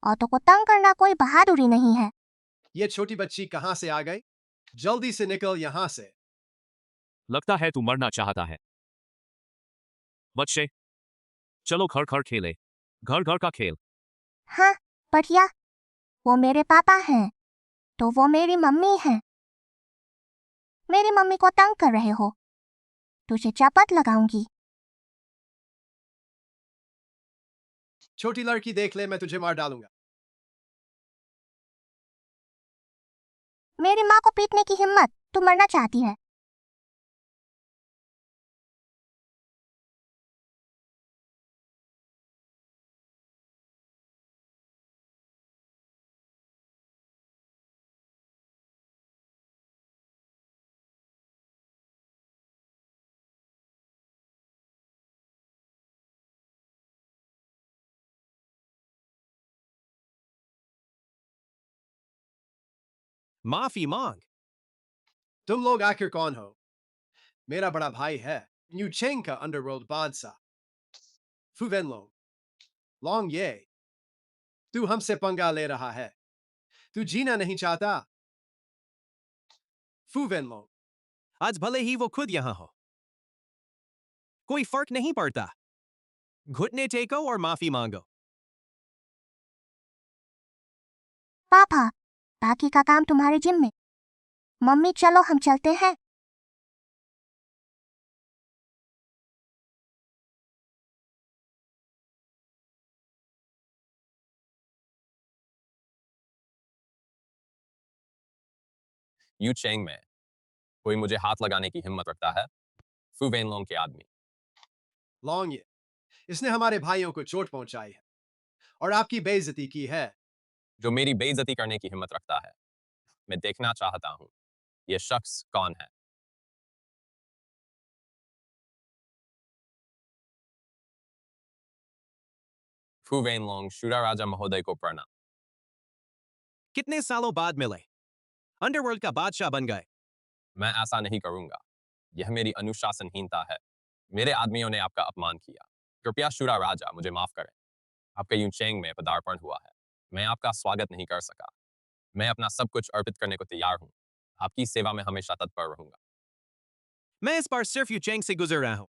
औरतों को तंग करना कोई बहादुरी नहीं है। ये छोटी बच्ची कहाँ से आ गई? जल्दी से निकल यहाँ से। लगता है तू मरना चाहता है। बच्चे, चलो घर घर खेले, घर घर का खेल। हाँ, बढ़िया। वो मेरे पापा हैं, तो वो मेरी मम्मी है। मेरी मम्मी को तंग कर रहे हो, तुझे चपत लगाऊंगी। छोटी लड़की देख ले, मैं तुझे मार डालूंगा। मेरी माँ को पीटने की हिम्मत, तू मरना चाहती है। माफी मांग। तुम लोग आखिर कौन हो? मेरा बड़ा भाई है, न्यू चेंग का अंडरवर्ल्ड बादशाह, फू वेनलोंग। लॉन्ग ये, तू हमसे पंगा ले रहा है। तू जीना नहीं चाहता? फू वेनलोंग, आज भले ही वो खुद यहाँ हो, कोई फर्क नहीं पड़ता। घुटने टेको और माफी मांगो। पापा, बाकी का काम तुम्हारे जिम में। मम्मी चलो हम चलते हैं। यू चेंग में कोई मुझे हाथ लगाने की हिम्मत रखता है? फू वेनलोंग के आदमी। लॉन्ग ये, इसने हमारे भाइयों को चोट पहुंचाई है और आपकी बेइज्जती की है। जो मेरी बेइज्जती करने की हिम्मत रखता है। मैं देखना चाहता हूं यह शख्स कौन है। फू वेनलोंग शूरा राजा महोदय को प्रणाम। कितने सालों बाद मिले, अंडरवर्ल्ड का बादशाह बन गए। मैं ऐसा नहीं करूंगा। यह मेरी अनुशासनहीनता है। मेरे आदमियों ने आपका अपमान किया। कृपया शूरा राजा मुझे माफ करें। आपके यूचेंग में पदार्पण हुआ है। मैं आपका स्वागत नहीं कर सका। मैं अपना सब कुछ अर्पित करने को तैयार हूं। आपकी सेवा में हमेशा तत्पर रहूंगा। मैं इस बार सिर्फ यूचेंग से गुजर रहा हूं,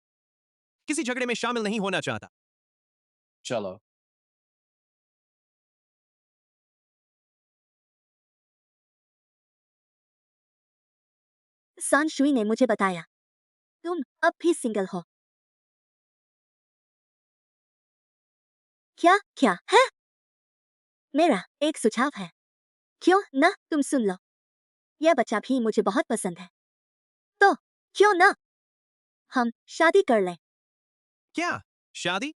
किसी झगड़े में शामिल नहीं होना चाहता। चलो। सान शुई ने मुझे बताया, तुम अब भी सिंगल हो। क्या क्या है? मेरा एक सुझाव है, क्यों ना तुम सुन लो। यह बच्चा भी मुझे बहुत पसंद है, तो क्यों ना हम शादी कर लें। क्या शादी?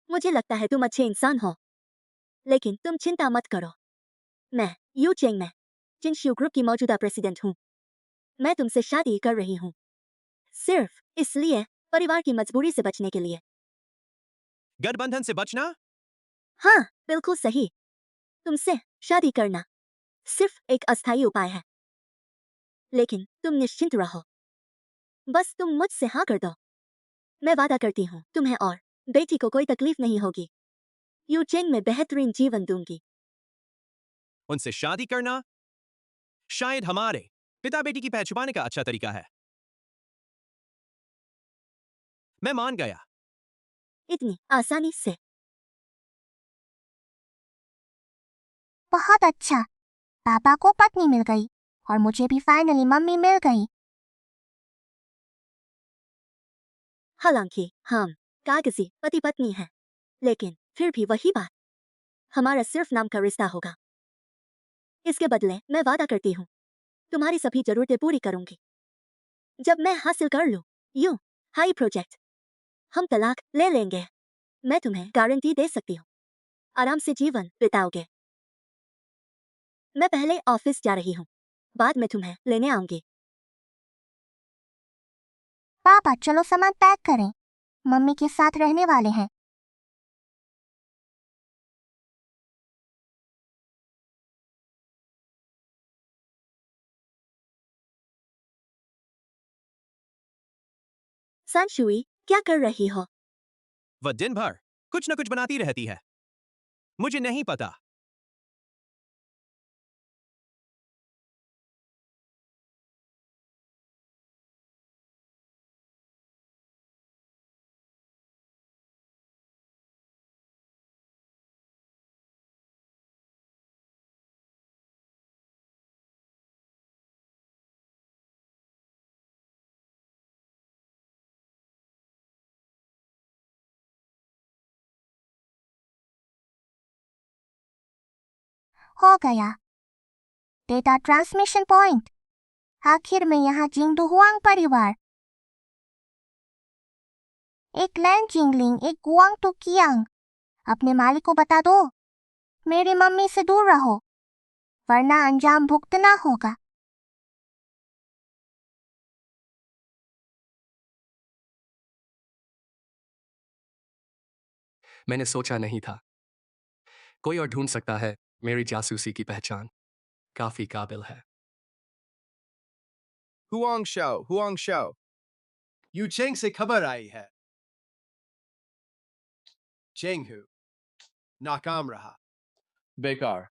मुझे लगता है तुम अच्छे इंसान हो, लेकिन तुम चिंता मत करो। मैं यू चेंग में जिनशू ग्रुप की मौजूदा प्रेसिडेंट हूँ। मैं तुमसे शादी कर रही हूँ, सिर्फ इसलिए, परिवार की मजबूरी से बचने के लिए। गठबंधन से बचना? हाँ, बिल्कुल सही। तुमसे शादी करना सिर्फ एक अस्थायी उपाय है, लेकिन तुम निश्चिंत रहो। बस तुम मुझसे हाँ कर दो। मैं वादा करती हूँ तुम्हें और बेटी को कोई तकलीफ नहीं होगी। यू चेंग में बेहतरीन जीवन दूंगी। उनसे शादी करना शायद हमारे पिता बेटी की पहचान छुपाने का अच्छा तरीका है। मैं मान गया। इतनी आसानी से? बहुत अच्छा। पापा को पत्नी मिल गई और मुझे भी फाइनली मम्मी मिल गई। हालांकि हम कागजी पति पत्नी हैं, लेकिन फिर भी वही बात, हमारा सिर्फ नाम का रिश्ता होगा। इसके बदले मैं वादा करती हूँ तुम्हारी सभी जरूरतें पूरी करूंगी। जब मैं हासिल कर लूं यू हाई प्रोजेक्ट, हम तलाक ले लेंगे। मैं तुम्हें गारंटी दे सकती हूँ, आराम से जीवन बिताओगे। मैं पहले ऑफिस जा रही हूँ, बाद में तुम्हें लेने आऊंगी। पापा चलो सामान पैक करें, मम्मी के साथ रहने वाले हैं। सांशुई, क्या कर रही हो? वह दिन भर कुछ न कुछ बनाती रहती है। मुझे नहीं पता। हो गया। Data transmission point. आखिर में यहाँ जिंगडुहुआंग परिवार। एक लैन जिंगलिंग, एक गुआंग टू कियांग। अपने मालिक को बता दो, मेरी मम्मी से दूर रहो, वरना अंजाम भुगतना होगा। मैंने सोचा नहीं था कोई और ढूंढ सकता है मेरी जासूसी की पहचान काफी काबिल है। Huang Shao. यू चेंग से खबर आई है। चेंगहू नाकाम रहा। बेकार।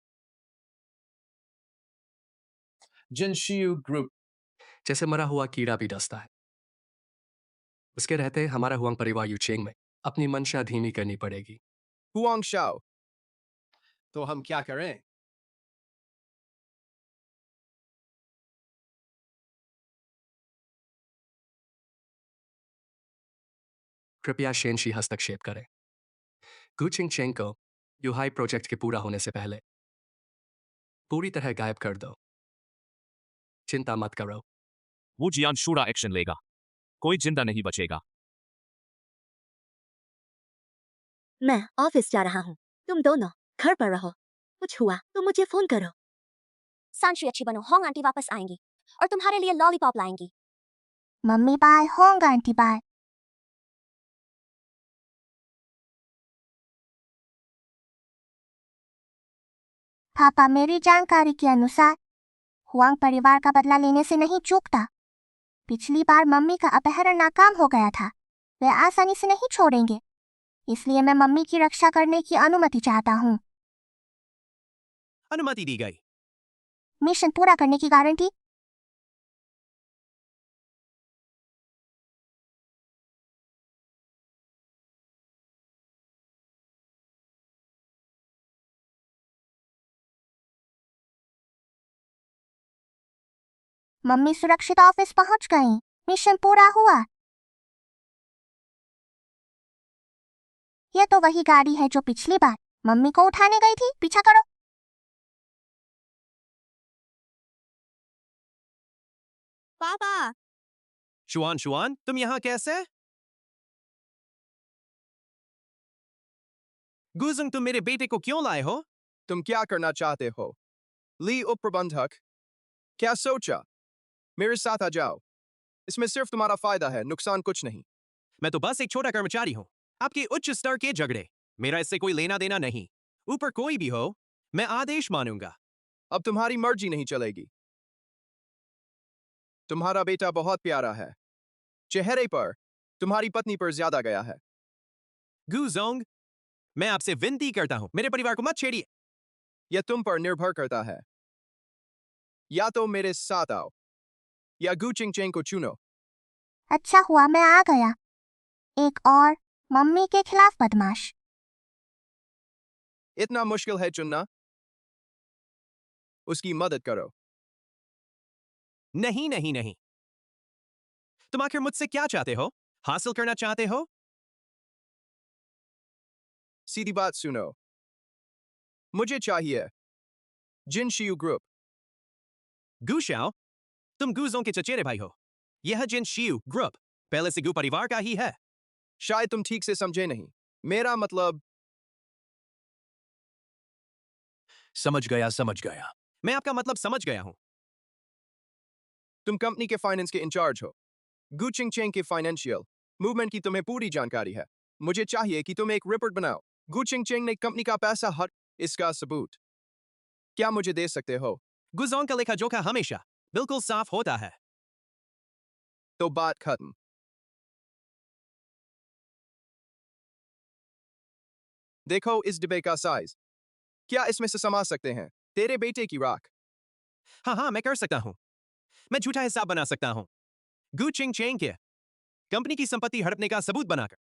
जिनशियू ग्रुप। जैसे मरा हुआ कीड़ा भी डसता है। उसके रहते हमारा हुआंग परिवार यूचेंग में अपनी मंशा धीमी करनी पड़ेगी। Huang Shao. तो हम क्या करें? कृपया शेनशी हस्तक्षेप करें। गुचिंग चेंग को यूहाई प्रोजेक्ट के पूरा होने से पहले पूरी तरह गायब कर दो। चिंता मत करो। वो जियान शूरा एक्शन लेगा। कोई जिंदा नहीं बचेगा। मैं ऑफिस जा रहा हूँ। तुम दोनों घर पर रहो। कुछ हुआ तो मुझे फोन करो। सांशी अच्छी बनो, होंग आंटी वापस आएंगी और तुम्हारे लिए लॉलीपॉप लाएंगी। Mummy bye, Hong aunty bye. Papa, मेरी जानकारी के अनुसार हुआंग परिवार का बदला लेने से नहीं चूकता। पिछली बार मम्मी का अपहरण नाकाम हो गया था। वे आसानी से नहीं छोड़ेंगे, इसलिए मैं मम्मी की रक्षा करने की अनुमति चाहता हूँ। अनुमति दी गई। मिशन पूरा करने की गारंटी। मम्मी सुरक्षित ऑफिस पहुंच गई। मिशन पूरा हुआ। यह तो वही गाड़ी है जो पिछली बार मम्मी को उठाने गई थी। पीछा करो। पापा, शुआन, तुम यहाँ कैसे? गुजुंग, तुम मेरे बेटे को क्यों लाए हो? तुम क्या करना चाहते हो? ली उप प्रबंधक, क्या सोचा? मेरे साथ आ जाओ। इसमें सिर्फ तुम्हारा फायदा है, नुकसान कुछ नहीं। मैं तो बस एक छोटा कर्मचारी हूँ। आपके उच्च स्तर के झगड़े मेरा इससे कोई लेना देना नहीं। ऊपर कोई भी हो, मैं आदेश मानूंगा। अब तुम्हारी मर्जी नहीं चलेगी। तुम्हारा बेटा बहुत प्यारा है। चेहरे पर तुम्हारी पत्नी पर ज्यादा गया है। गुजोंग, मैं आपसे विनती करता हूँ, मेरे परिवार को मत छेड़िए। यह तुम पर निर्भर करता है। या तो मेरे साथ आओ या गुचिंग चेंग को चुनो। अच्छा हुआ मैं आ गया। एक और मम्मी के खिलाफ बदमाश। इतना मुश्किल है चुनना? उसकी मदद करो। नहीं नहीं नहीं। तुम आखिर मुझसे क्या चाहते हो? हासिल करना चाहते हो? सीधी बात सुनो। मुझे चाहिए जिनशियू ग्रुप। गुशाओ, तुम गुजों के चचेरे भाई हो। यह जिन शियू ग्रुप पहले से गु परिवार का ही है। शायद तुम ठीक से समझे नहीं। मेरा मतलब। समझ गया। मैं आपका मतलब समझ गया हूं। तुम कंपनी के फाइनेंस के इंचार्ज हो। गुचिंग चेंग के फाइनेंशियल मूवमेंट की तुम्हें पूरी जानकारी है। मुझे चाहिए कि तुम एक रिपोर्ट बनाओ। गुचिंग चेंग ने कंपनी का पैसा हट। इसका सबूत क्या मुझे दे सकते हो? गुजों का लेखा जोखा हमेशा बिल्कुल साफ होता है। तो बात खत्म। देखो इस डिब्बे का साइज। क्या इसमें से समा सकते हैं? तेरे बेटे की राख। हाँ हाँ, मैं कर सकता हूँ। मैं झूठा हिसाब बना सकता हूँ। गू चिंग चेंग के कंपनी की संपत्ति हड़पने का सबूत बनाकर।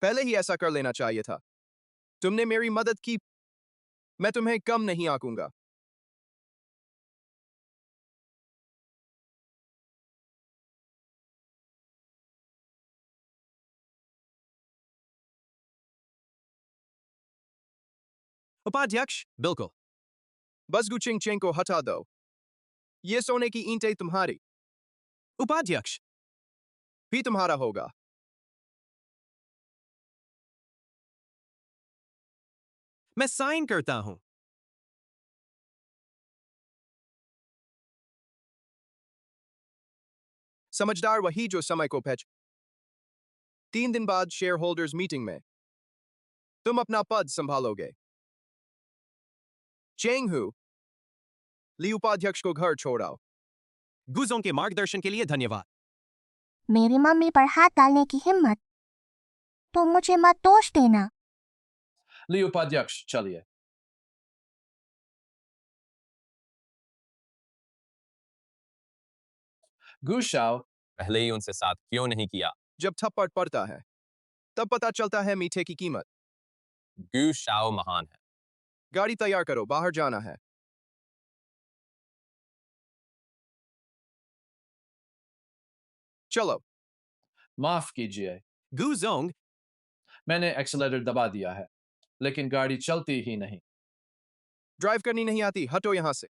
पहले ही ऐसा कर लेना चाहिए था। तुमने मेरी मदद की। मैं तुम्हें कम नहीं आंकूंगा। उपाध्यक्ष, बिल्कुल। बस गुचिंग चेंग को हटा दो। ये सोने की ईंटें तुम्हारी उपाध्यक्ष, भी तुम्हारा होगा। मैं साइन करता हूँ। समझदार वही जो समय को पहच। 3 दिन बाद शेयर होल्डर्स मीटिंग में तुम अपना पद संभालोगे। चेंग हु, ली उपाध्यक्ष को घर छोड़ाओ। गुजों के मार्गदर्शन के लिए धन्यवाद। मेरी मम्मी पर हाथ डालने की हिम्मत। तुम मुझे मत दोष देना। ली उपाध्यक्ष, चलिए। गुशाओ, पहले ही उनसे साथ क्यों नहीं किया? जब थप्पड़ पड़ता है तब पता चलता है मीठे की कीमत। गू शाओ महान है। गाड़ी तैयार करो, बाहर जाना है। चलो। माफ कीजिए, गुजोंग, मैंने एक्सेलेरेटर दबा दिया है, लेकिन गाड़ी चलती ही नहीं। ड्राइव करनी नहीं आती, हटो यहां से।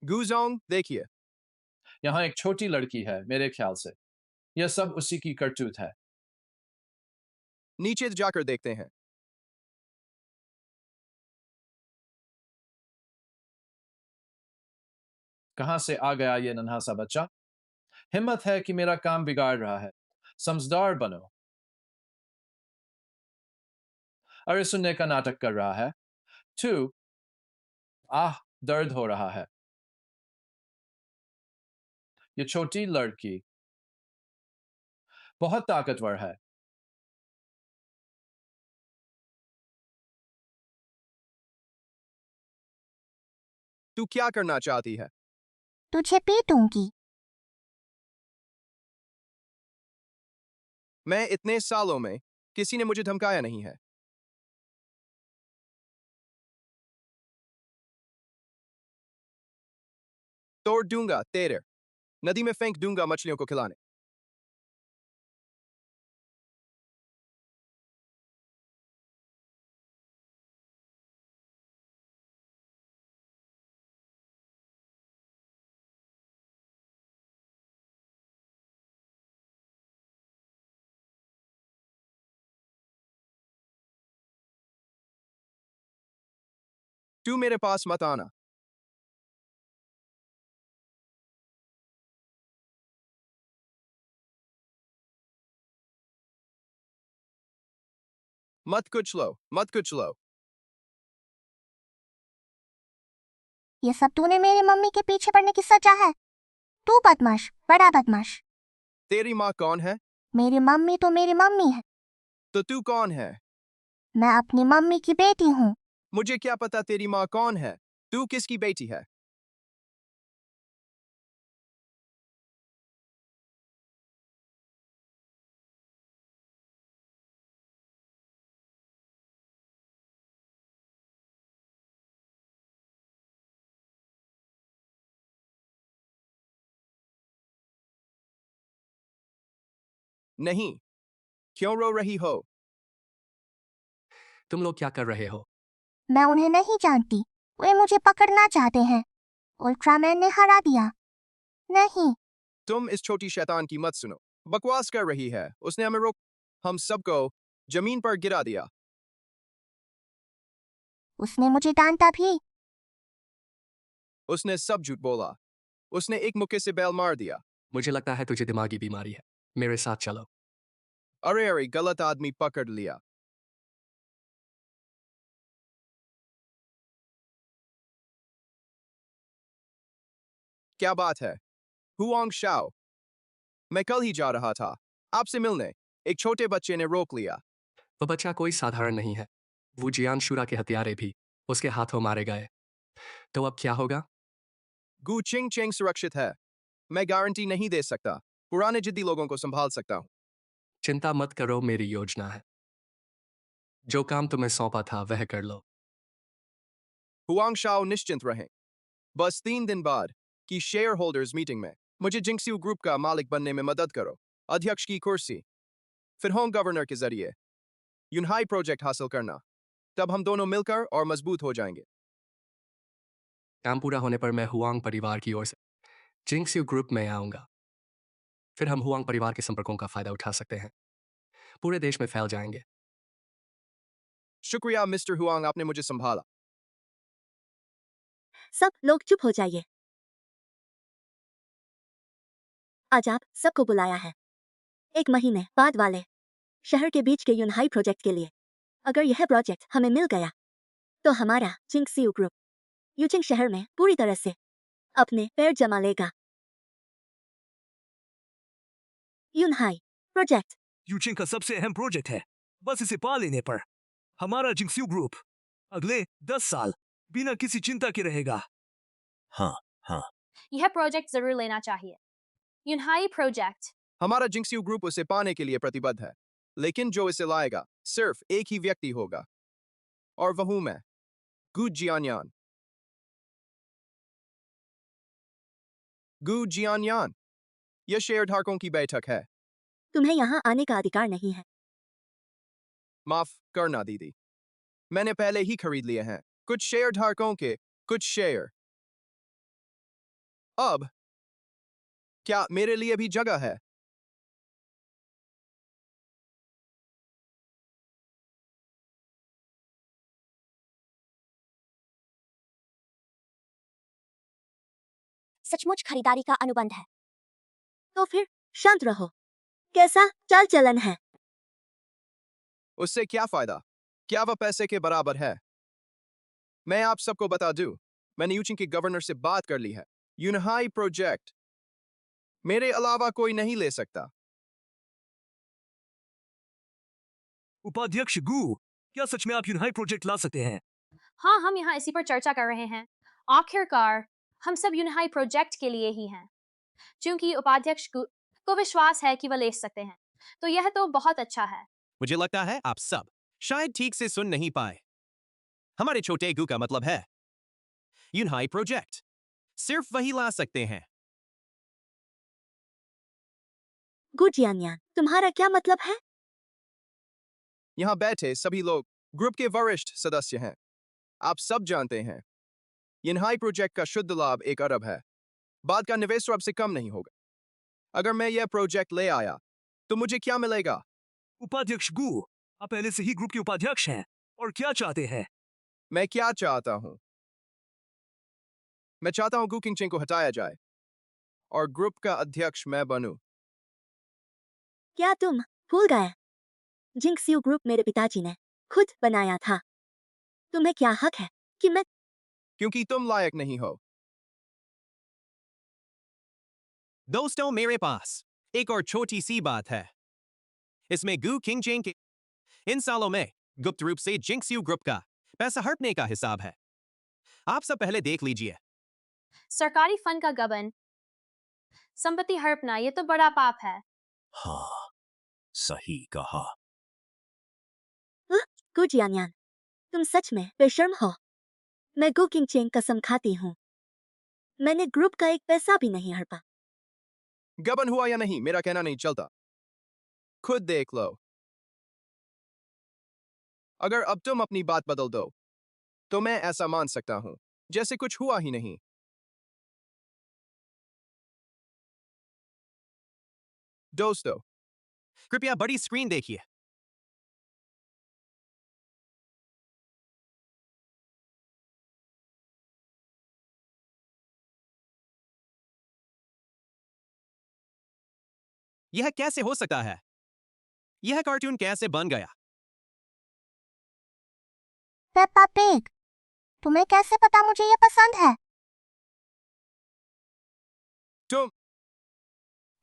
गुजोंग, देखिए। यहाँ एक छोटी लड़की है, मेरे ख्याल से। यह सब उसी की करतूत है। नीचे जाकर देखते हैं। कहाँ से आ गया ये नन्हा सा बच्चा? हिम्मत है कि मेरा काम बिगाड़ रहा है। समझदार बनो। अरे सुनने का नाटक कर रहा है। तू, आह, दर्द हो रहा है। ये छोटी लड़की बहुत ताकतवर है। तू क्या करना चाहती है? तुझे पीटूंगी। मैं इतने सालों में किसी ने मुझे धमकाया नहीं है। तोड़ दूंगा तेरे। नदी में फेंक दूंगा मछलियों को खिलाने। तू मेरे पास मत आना। मत कुचलो, मत कुचलो। ये सब तूने मेरी मम्मी के पीछे पड़ने की सजा है। तू बदमाश, बड़ा बदमाश। तेरी माँ कौन है? मेरी मम्मी तो मेरी मम्मी है। तो तू कौन है? मैं अपनी मम्मी की बेटी हूँ। मुझे क्या पता तेरी माँ कौन है? तू किसकी बेटी है? नहीं। क्यों रो रही हो? तुम लोग क्या कर रहे हो? मैं उन्हें नहीं जानती। वे मुझे पकड़ना चाहते हैं। उल्ट्रामैन ने हरा दिया। नहीं, तुम इस छोटी शैतान की मत सुनो। बकवास कर रही है। उसने हमें रोक। हम सबको जमीन पर गिरा दिया। उसने मुझे डांटा भी। उसने सब झूठ बोला। उसने एक मुक्के से बैल मार दिया। मुझे लगता है तुझे दिमागी बीमारी है। मेरे साथ चलो। अरे अरे, गलत आदमी पकड़ लिया। क्या बात है? Huang Shao. मैं कल ही जा रहा था। आपसे मिलने एक छोटे बच्चे ने रोक लिया। वह बच्चा कोई साधारण नहीं है। वो जियान शुरा के हत्यारे भी उसके हाथों मारे गए। तो अब क्या होगा? गु चिंग चेंग सुरक्षित है। मैं गारंटी नहीं दे सकता। पुराने जिद्दी लोगों को संभाल सकता हूँ। चिंता मत करो, मेरी योजना है। जो काम तुम्हें सौंपा था वह कर लो। हुआंग शाओ निश्चिंत रहें। बस 3 दिन बाद की शेयर होल्डर्स मीटिंग में मुझे जिंगसियो ग्रुप का मालिक बनने में मदद करो। अध्यक्ष की कुर्सी, फिर होम गवर्नर के जरिए यूनहाई प्रोजेक्ट हासिल करना। तब हम दोनों मिलकर और मजबूत हो जाएंगे। काम पूरा होने पर मैं हुआंग परिवार की ओर से जिंगस्यू ग्रुप में आऊंगा। फिर हम हुआंग परिवार के संपर्कों का फायदा उठा सकते हैं, पूरे देश में फैल जाएंगे। शुक्रिया मिस्टर हुआंग, आपने मुझे संभाला। सब लोग चुप हो जाइए। आज आप सबको बुलाया है 1 महीने बाद वाले शहर के बीच के यूनहाई प्रोजेक्ट के लिए। अगर यह प्रोजेक्ट हमें मिल गया तो हमारा जिंगसियो ग्रुप यूचिंग शहर में पूरी तरह से अपने पैर जमा लेगा। यूनहाई प्रोजेक्ट यूचिंग का सबसे अहम प्रोजेक्ट है। बस इसे पा लेने पर हमारा जिंगस्यू ग्रुप अगले 10 साल बिना किसी चिंता के रहेगा। हाँ, यह प्रोजेक्ट जरूर लेना चाहिए। यूनहाई प्रोजेक्ट। हमारा जिंगसियो ग्रुप उसे पाने के लिए प्रतिबद्ध है, लेकिन जो इसे लाएगा सिर्फ एक ही व्यक्ति होगा, और वह हूं मैं, गु जियानयान। गु जियानयान, यह शेयरधारकों की बैठक है। तुम्हें यहाँ आने का अधिकार नहीं है। माफ करना दीदी, मैंने पहले ही खरीद लिए हैं कुछ शेयरधारकों के कुछ शेयर। अब क्या मेरे लिए भी जगह है? सचमुच खरीदारी का अनुबंध है। तो फिर शांत रहो। कैसा चाल चलन है? उससे क्या फायदा? क्या वह पैसे के बराबर है? मैं आप सबको बता दूं, मैंने यूचिंग के गवर्नर से बात कर ली है। यूनहाई प्रोजेक्ट मेरे अलावा कोई नहीं ले सकता। उपाध्यक्ष गु, क्या सच में आप यूनहाई प्रोजेक्ट ला सकते हैं? हाँ, हम यहाँ इसी पर चर्चा कर रहे हैं। आखिरकार हम सब यूनहाई प्रोजेक्ट के लिए ही हैं। क्योंकि उपाध्यक्ष को विश्वास है कि वह ले सकते हैं, तो यह तो बहुत अच्छा है। मुझे लगता है आप सब शायद ठीक से सुन नहीं पाए। हमारे छोटे गु का मतलब है यूनहाई प्रोजेक्ट सिर्फ वही ला सकते हैं। गु जियानयान, तुम्हारा क्या मतलब है? यहाँ बैठे सभी लोग ग्रुप के वरिष्ठ सदस्य हैं। आप सब जानते हैं, यूनहाई प्रोजेक्ट का शुद्ध लाभ 1 अरब है। बाद का निवेश अब से कम नहीं होगा। अगर मैं यह प्रोजेक्ट ले आया तो मुझे क्या मिलेगा? उपाध्यक्ष गु, आप पहले से ही ग्रुप के उपाध्यक्ष हैं और क्या चाहते हैं? मैं क्या चाहता हूं? मैं चाहता हूं गु किंगचेंग को हटाया जाए और ग्रुप का अध्यक्ष मैं बनूं। क्या तुम भूल गए? जिंगसियो ग्रुप मेरे पिताजी ने खुद बनाया था। तुम्हें क्या हक है कि मैं क्योंकि तुम लायक नहीं हो। दोस्तों, मेरे पास एक और छोटी सी बात है। इसमें गु किंगचेंग के इन सालों में गुप्त रूप से जिंगसियो ग्रुप का पैसा हड़पने का हिसाब है। आप सब पहले देख लीजिए। सरकारी फंड का गबन, संपत्ति हड़पना, ये तो बड़ा पाप है। हाँ, सही कहा। गु जियानयान, तुम सच में बेशर्म हो। मैं गु किंगचेंग कसम खाती हूँ, मैंने ग्रुप का एक पैसा भी नहीं हड़पा। गबन हुआ या नहीं मेरा कहना नहीं चलता, खुद देख लो। अगर अब तुम अपनी बात बदल दो तो मैं ऐसा मान सकता हूं जैसे कुछ हुआ ही नहीं। दोस्तों, कृपया बड़ी स्क्रीन देखिए। यह कैसे हो सकता है? यह कार्टून कैसे बन गया? पेप्पा पिग, तुम्हें कैसे पता मुझे ये पसंद है? तुम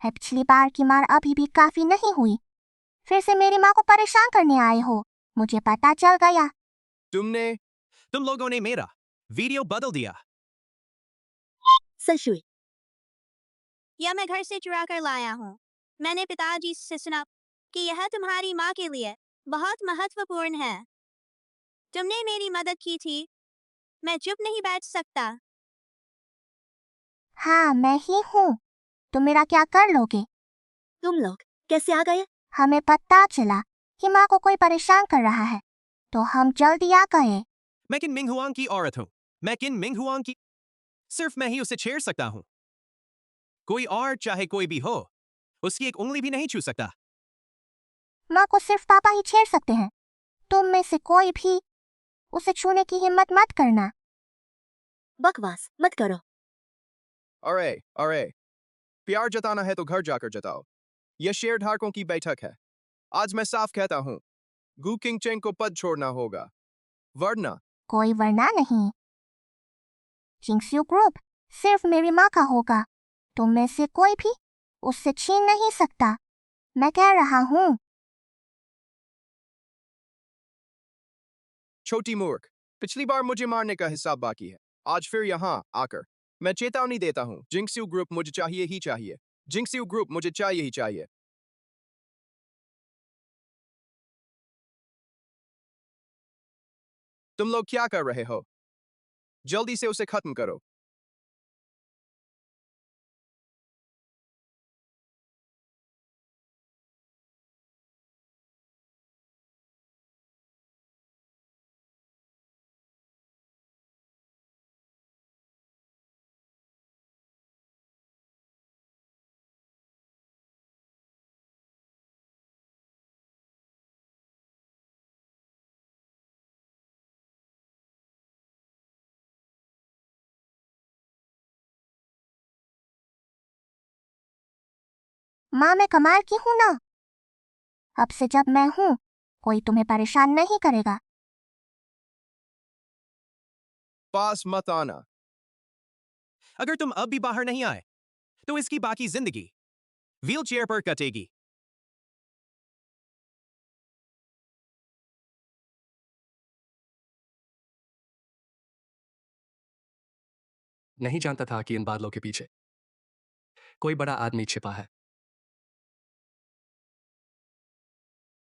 है पिछली बार की मार अभी भी काफी नहीं हुई, फिर से मेरी माँ को परेशान करने आए हो। मुझे पता चल गया। तुम लोगों ने मेरा वीडियो बदल दिया। संशुई, यह मैं घर से चुरा कर लाया हूँ। मैंने पिताजी से सुना कि यह तुम्हारी माँ के लिए बहुत महत्वपूर्ण है। तुमने मेरी मदद की थी, मैं चुप नहीं बैठ सकता। हाँ, मैं ही हूँ। तुम मेरा क्या कर लोगे? तुम लोग कैसे आ गए? हमें पता चला कि माँ को कोई परेशान कर रहा है, तो हम जल्दी आ गए। मैं किन मिंग हुआंग की औरत हूँ। मैं किन मिंग हुआंग की, सिर्फ मैं ही उसे छेड़ सकता हूँ। कोई और चाहे कोई भी हो, उसकी एक उंगली भी नहीं छू सकता। माँ को सिर्फ पापा ही छेड़ सकते हैं। तुम में से कोई भी उसे छूने की हिम्मत मत करना। बकवास मत करो। अरे, प्यार जताना है तो घर जाकर जताओ। यह शेयरधारकों की बैठक है। आज मैं साफ कहता हूँ, गु किंग चेंग को पद छोड़ना होगा, वरना कोई वरना नहीं। जिंक्सयू ग्रुप सिर्फ मेरी माँ का होगा। तुम में से कोई भी उससे छीन नहीं सकता। मैं कह रहा हूँ। छोटी मूर्ख, पिछली बार मुझे मारने का हिसाब बाकी है। आज फिर यहाँ आकर मैं चेतावनी देता हूँ, जिंक्सयू ग्रुप मुझे चाहिए ही चाहिए। जिंक्सयू ग्रुप मुझे चाहिए ही चाहिए। तुम लोग क्या कर रहे हो? जल्दी से उसे खत्म करो। माँ मैं कमाल की हूँ ना। अब से जब मैं हूँ, कोई तुम्हें परेशान नहीं करेगा। पास मत आना। अगर तुम अब भी बाहर नहीं आए, तो इसकी बाकी जिंदगी व्हीलचेयर पर कटेगी। नहीं जानता था कि इन बादलों के पीछे कोई बड़ा आदमी छिपा है।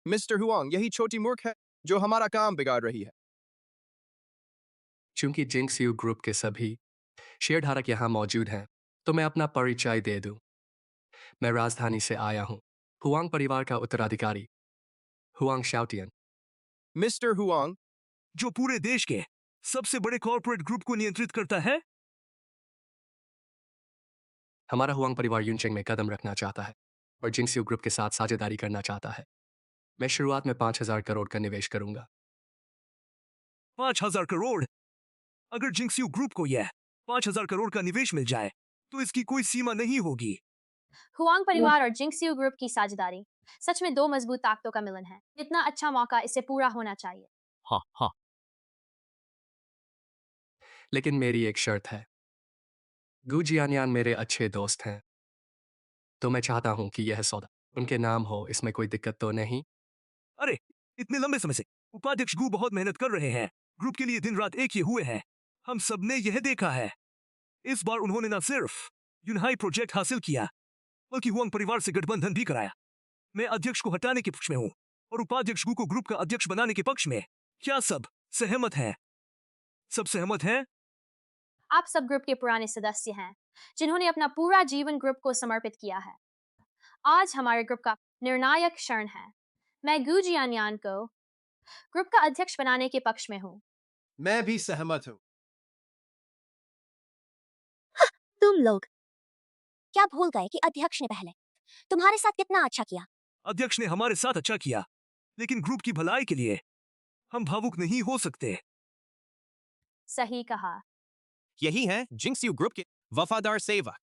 मिस्टर हुआंग, यही छोटी मूर्ख है जो हमारा काम बिगाड़ रही है। चूंकि जिंक्सयू ग्रुप के सभी शेयरधारक यहाँ मौजूद हैं, तो मैं अपना परिचय दे दूं। मैं राजधानी से आया हूँ, हुआंग परिवार का उत्तराधिकारी हुआंग शाओटियन। मिस्टर हुआंग, जो पूरे देश के सबसे बड़े कॉर्पोरेट ग्रुप को नियंत्रित करता है। हमारा हुआंग परिवार यूनचेंग में कदम रखना चाहता है और जिंक्सयू ग्रुप के साथ साझेदारी करना चाहता है। मैं शुरुआत में 5,000 करोड़ का निवेश करूंगा। 5,000 करोड़? अगर जिंक्सयू ग्रुप को यह 5,000 करोड़ का निवेश मिल जाए, तो इसकी कोई सीमा नहीं होगी। हुआंग परिवार और जिंक्सयू ग्रुप की साझेदारी सच में दो मजबूत ताकतों का मिलन है। इतना अच्छा मौका इससे पूरा होना चाहिए। हाँ हाँ। लेकिन मेरी एक शर्त है। गु जियानियान मेरे अच्छे दोस्त हैं, तो मैं चाहता हूं कि यह सौदा उनके नाम हो। इसमें कोई दिक्कत तो नहीं? अरे, इतने लंबे समय से उपाध्यक्ष गु बहुत मेहनत कर रहे हैं। ग्रुप के लिए दिन रात एक ही हुए हैं। हम सबने यह देखा है। इस बार उन्होंने न सिर्फ यूनहाई प्रोजेक्ट हासिल किया, बल्कि हुआंग परिवार से गठबंधन भी कराया। मैं अध्यक्ष को हटाने के पक्ष में हूँ और उपाध्यक्ष गु को ग्रुप का अध्यक्ष बनाने के पक्ष में। क्या सब सहमत हैं? सब सहमत हैं? आप सब ग्रुप के पुराने सदस्य हैं, जिन्होंने अपना पूरा जीवन ग्रुप को समर्पित किया है। आज हमारे ग्रुप का निर्णायक क्षण है। मैं गु जियानियान को ग्रुप का अध्यक्ष बनाने के पक्ष में हूँ। मैं भी सहमत हूँ। तुम लोग क्या भूल गए कि अध्यक्ष ने पहले तुम्हारे साथ कितना अच्छा किया? अध्यक्ष ने हमारे साथ अच्छा किया, लेकिन ग्रुप की भलाई के लिए हम भावुक नहीं हो सकते। सही कहा। यही है जिंक्सयू ग्रुप के वफादार सेवक।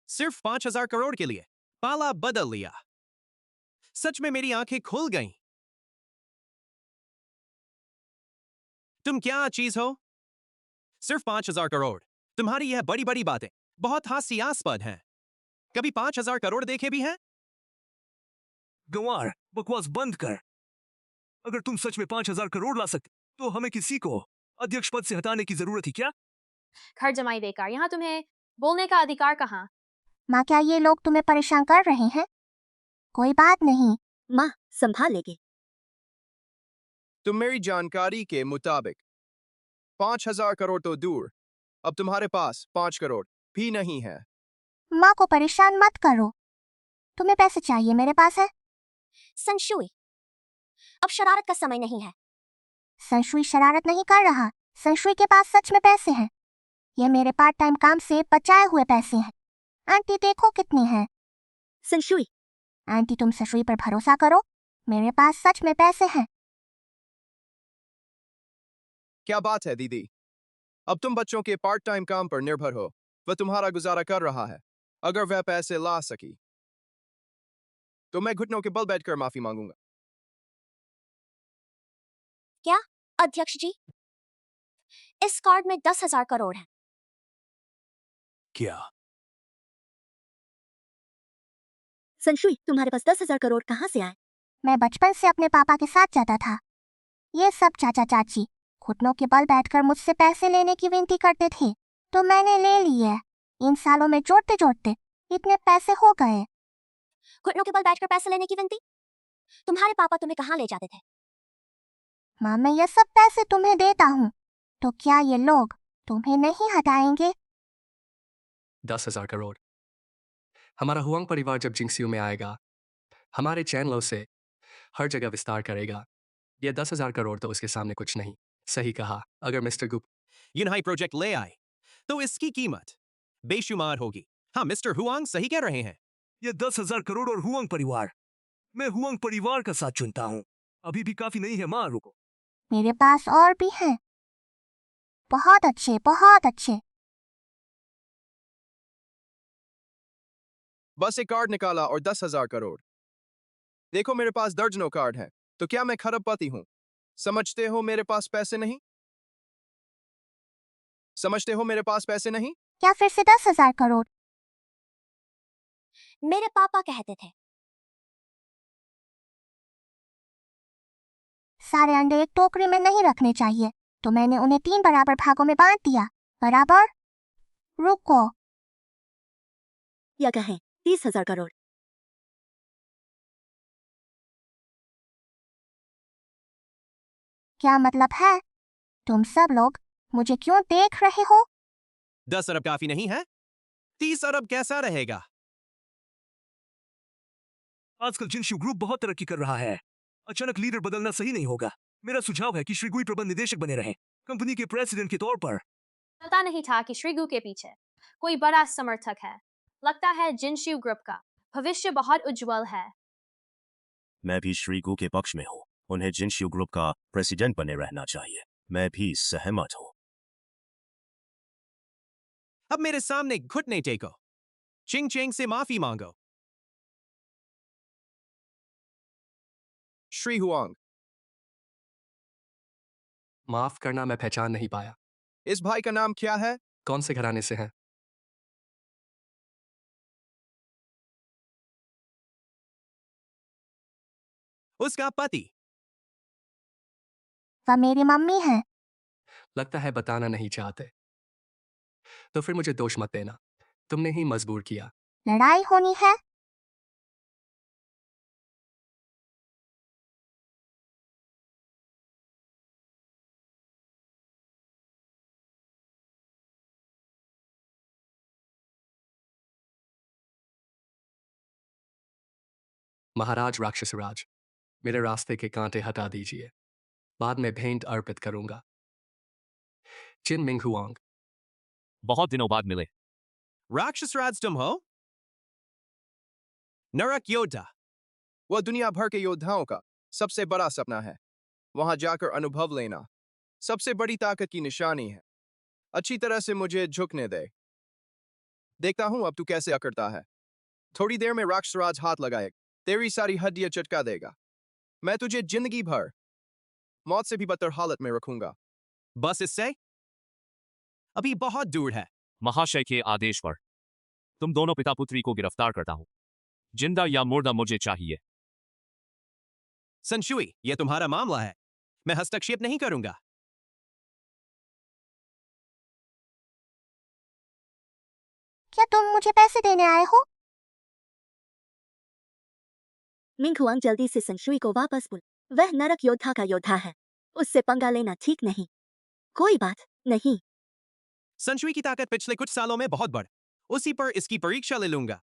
सिर्फ 5,000 करोड़ के लिए पाला बदल लिया। सच में मेरी आंखें खुल गईं। तुम क्या चीज हो? सिर्फ 5,000 करोड़। तुम्हारी यह बड़ी बड़ी बातें बहुत हास्यास्पद हैं। कभी 5,000 करोड़ देखे भी हैं? गंवार, बकवास बंद कर। अगर तुम सच में 5,000 करोड़ ला सकते तो हमें किसी को अध्यक्ष पद से हटाने की जरूरत थी क्या? घर जमाई बेकार, यहाँ तुम्हें बोलने का अधिकार कहाँ? माँ, क्या ये लोग तुम्हें परेशान कर रहे हैं? कोई बात नहीं। माँ संभाल लेगी। तुम मेरी जानकारी के मुताबिक 5,000 करोड़ तो दूर, अब तुम्हारे पास 5 करोड़ भी नहीं है। माँ को परेशान मत करो। तुम्हें पैसे चाहिए, मेरे पास है। संशुई, अब शरारत का समय नहीं है। संशुई शरारत नहीं कर रहा। संशुई के पास सच में पैसे हैं। ये मेरे पार्ट टाइम काम से बचाए हुए पैसे हैं। आंटी देखो कितने हैं। संशुई, आंटी तुम संशुई पर भरोसा करो, मेरे पास सच में पैसे हैं। क्या बात है दीदी, अब तुम बच्चों के पार्ट टाइम काम पर निर्भर हो। वह तुम्हारा गुजारा कर रहा है। अगर वह पैसे ला सकी तो मैं घुटनों के बल बैठकर माफी मांगूंगा। क्या अध्यक्ष जी, इस कार्ड में 10,000 करोड़ है। क्या? संशुई, तुम्हारे पास 10,000 करोड़ कहाँ से आए? मैं बचपन से अपने पापा के साथ जाता था। ये सब चाचा चाची घुटनों के बल बैठकर मुझसे पैसे लेने की विनती करते थे, तो मैंने ले लिए। इन सालों में जोड़ते जोड़ते इतने पैसे हो गए। घुटनों के बल बैठकर पैसे लेने की विनती? तुम्हारे पापा तुम्हें कहाँ ले जाते थे? माँ, मैं ये सब पैसे तुम्हें देता हूँ, तो क्या ये लोग तुम्हें नहीं हटाएंगे? 10,000 करोड़। हमारा हुआंग परिवार जब जिंगसियो में आएगा, हमारे चैनलों से हर जगह विस्तार करेगा। ये 10,000 करोड़ तो उसके सामने कुछ नहीं। सही कहा। अगर मिस्टर गुप यूनहाई प्रोजेक्ट ले आए तो इसकी कीमत बेशुमार होगी। हाँ, मिस्टर हुआंग सही कह रहे हैं। ये 10,000 करोड़ और हुआंग परिवार, मैं हुआंग परिवार का साथ चुनता हूँ। अभी भी काफी नहीं है माँ, रुको। मेरे पास और भी हैं। बहुत अच्छे, बहुत अच्छे। बस एक कार्ड निकाला और 10,000 करोड़। देखो मेरे पास दर्जनों कार्ड हैं, तो क्या मैं खरबपति हूं? समझते हो मेरे पास पैसे नहीं? समझते हो मेरे पास पैसे नहीं? क्या फिर से 10,000 करोड़? मेरे पापा कहते थे सारे अंडे एक टोकरी में नहीं रखने चाहिए, तो मैंने उन्हें 3 बराबर भागों में बांट दिया। बराबर? रुको। या कहें 30,000 करोड़। क्या मतलब है? तुम सब लोग मुझे क्यों देख रहे हो? 10 अरब काफी नहीं है? 30 अरब कैसा रहेगा? आजकल जिनशिव ग्रुप बहुत तरक्की कर रहा है। अचानक लीडर बदलना सही नहीं होगा। मेरा सुझाव है कि श्री गुई प्रबंध निदेशक बने रहें, कंपनी के प्रेसिडेंट के तौर पर। पता नहीं था कि श्रीगु के पीछे कोई बड़ा समर्थक है। लगता है जिनशिव ग्रुप का भविष्य बहुत उज्जवल है। मैं भी श्रीगु के पक्ष में हूँ। उन्हें जिनशिव ग्रुप का प्रेसिडेंट बने रहना चाहिए। मैं भी सहमत हूँ। अब मेरे सामने घुटने टेको, चिंग चिंग से माफी मांगो। श्री हुआंग, माफ करना, मैं पहचान नहीं पाया। इस भाई का नाम क्या है? कौन से घराने से हैं? उसका पति। वह मेरी मम्मी है। लगता है बताना नहीं चाहते। तो फिर मुझे दोष मत देना। तुमने ही मजबूर किया। लड़ाई होनी है? महाराज राक्षसराज, मेरे रास्ते के कांटे हटा दीजिए। बाद में भेंट अर्पित करूंगा। चिन मिंग हुआंग। बहुत दिनों बाद मिले। राक्षस राज तुम हो? नरक योद्धा। वह दुनिया भर के योद्धाओं का सबसे बड़ा सपना है। वहां जाकर अनुभव लेना सबसे बड़ी ताकत की निशानी है। अच्छी तरह से मुझे झुकने दे। देखता हूं अब तू कैसे अकड़ता है। थोड़ी देर में राक्षसराज हाथ लगाए, तेरी सारी हड्डियां चटका देगा। मैं तुझे जिंदगी भर मौत से भी बदतर हालत में रखूंगा। बस इससे अभी बहुत दूर है। महाशय के आदेश पर तुम दोनों पिता पुत्री को गिरफ्तार करता हूं। जिंदा या मुर्दा मुझे चाहिए। संशुई, यह तुम्हारा मामला है। मैं हस्तक्षेप नहीं करूंगा। क्या तुम मुझे पैसे देने आए हो? मिंग हुआंग जल्दी से संशुई को वापस बुल। वह नरक योद्धा का योद्धा है। उससे पंगा लेना ठीक नहीं। कोई बात नहीं। संशुई की ताकत पिछले कुछ सालों में बहुत बढ़, उसी पर इसकी परीक्षा ले लूंगा।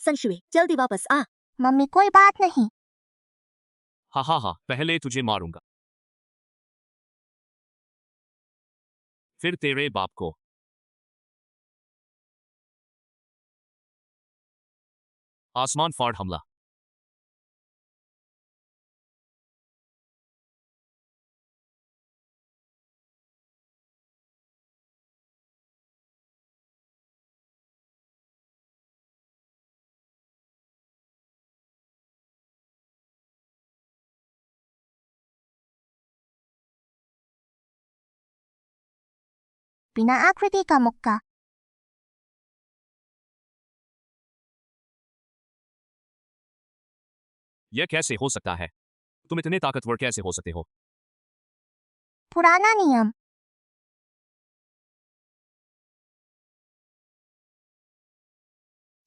संशुई, जल्दी वापस आ। मम्मी कोई बात नहीं। हा, पहले तुझे मारूंगा, फिर तेरे बाप को। आसमान फाड़ हमला। बिना आकृति का मुक्का। यह कैसे हो सकता है? तुम इतने ताकतवर कैसे हो सकते हो? पुराना नियम।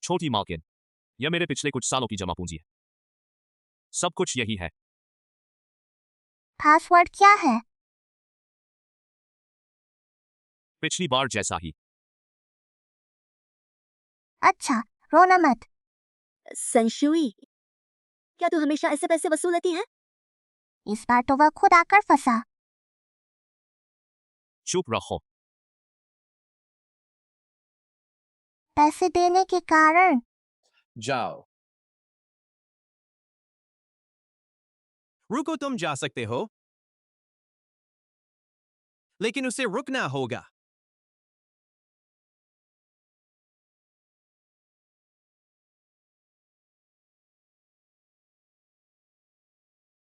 छोटी मालकिन, यह मेरे पिछले कुछ सालों की जमा पूंजी है। सब कुछ यही है। पासवर्ड क्या है? पिछली बार जैसा ही। अच्छा, रोना मत। संशुई, क्या तू हमेशा ऐसे पैसे वसूलती है? इस बार तो वह खुद आकर फंसा। चुप रहो। पैसे देने के कारण। जाओ। रुको, तुम जा सकते हो, लेकिन उसे रुकना होगा।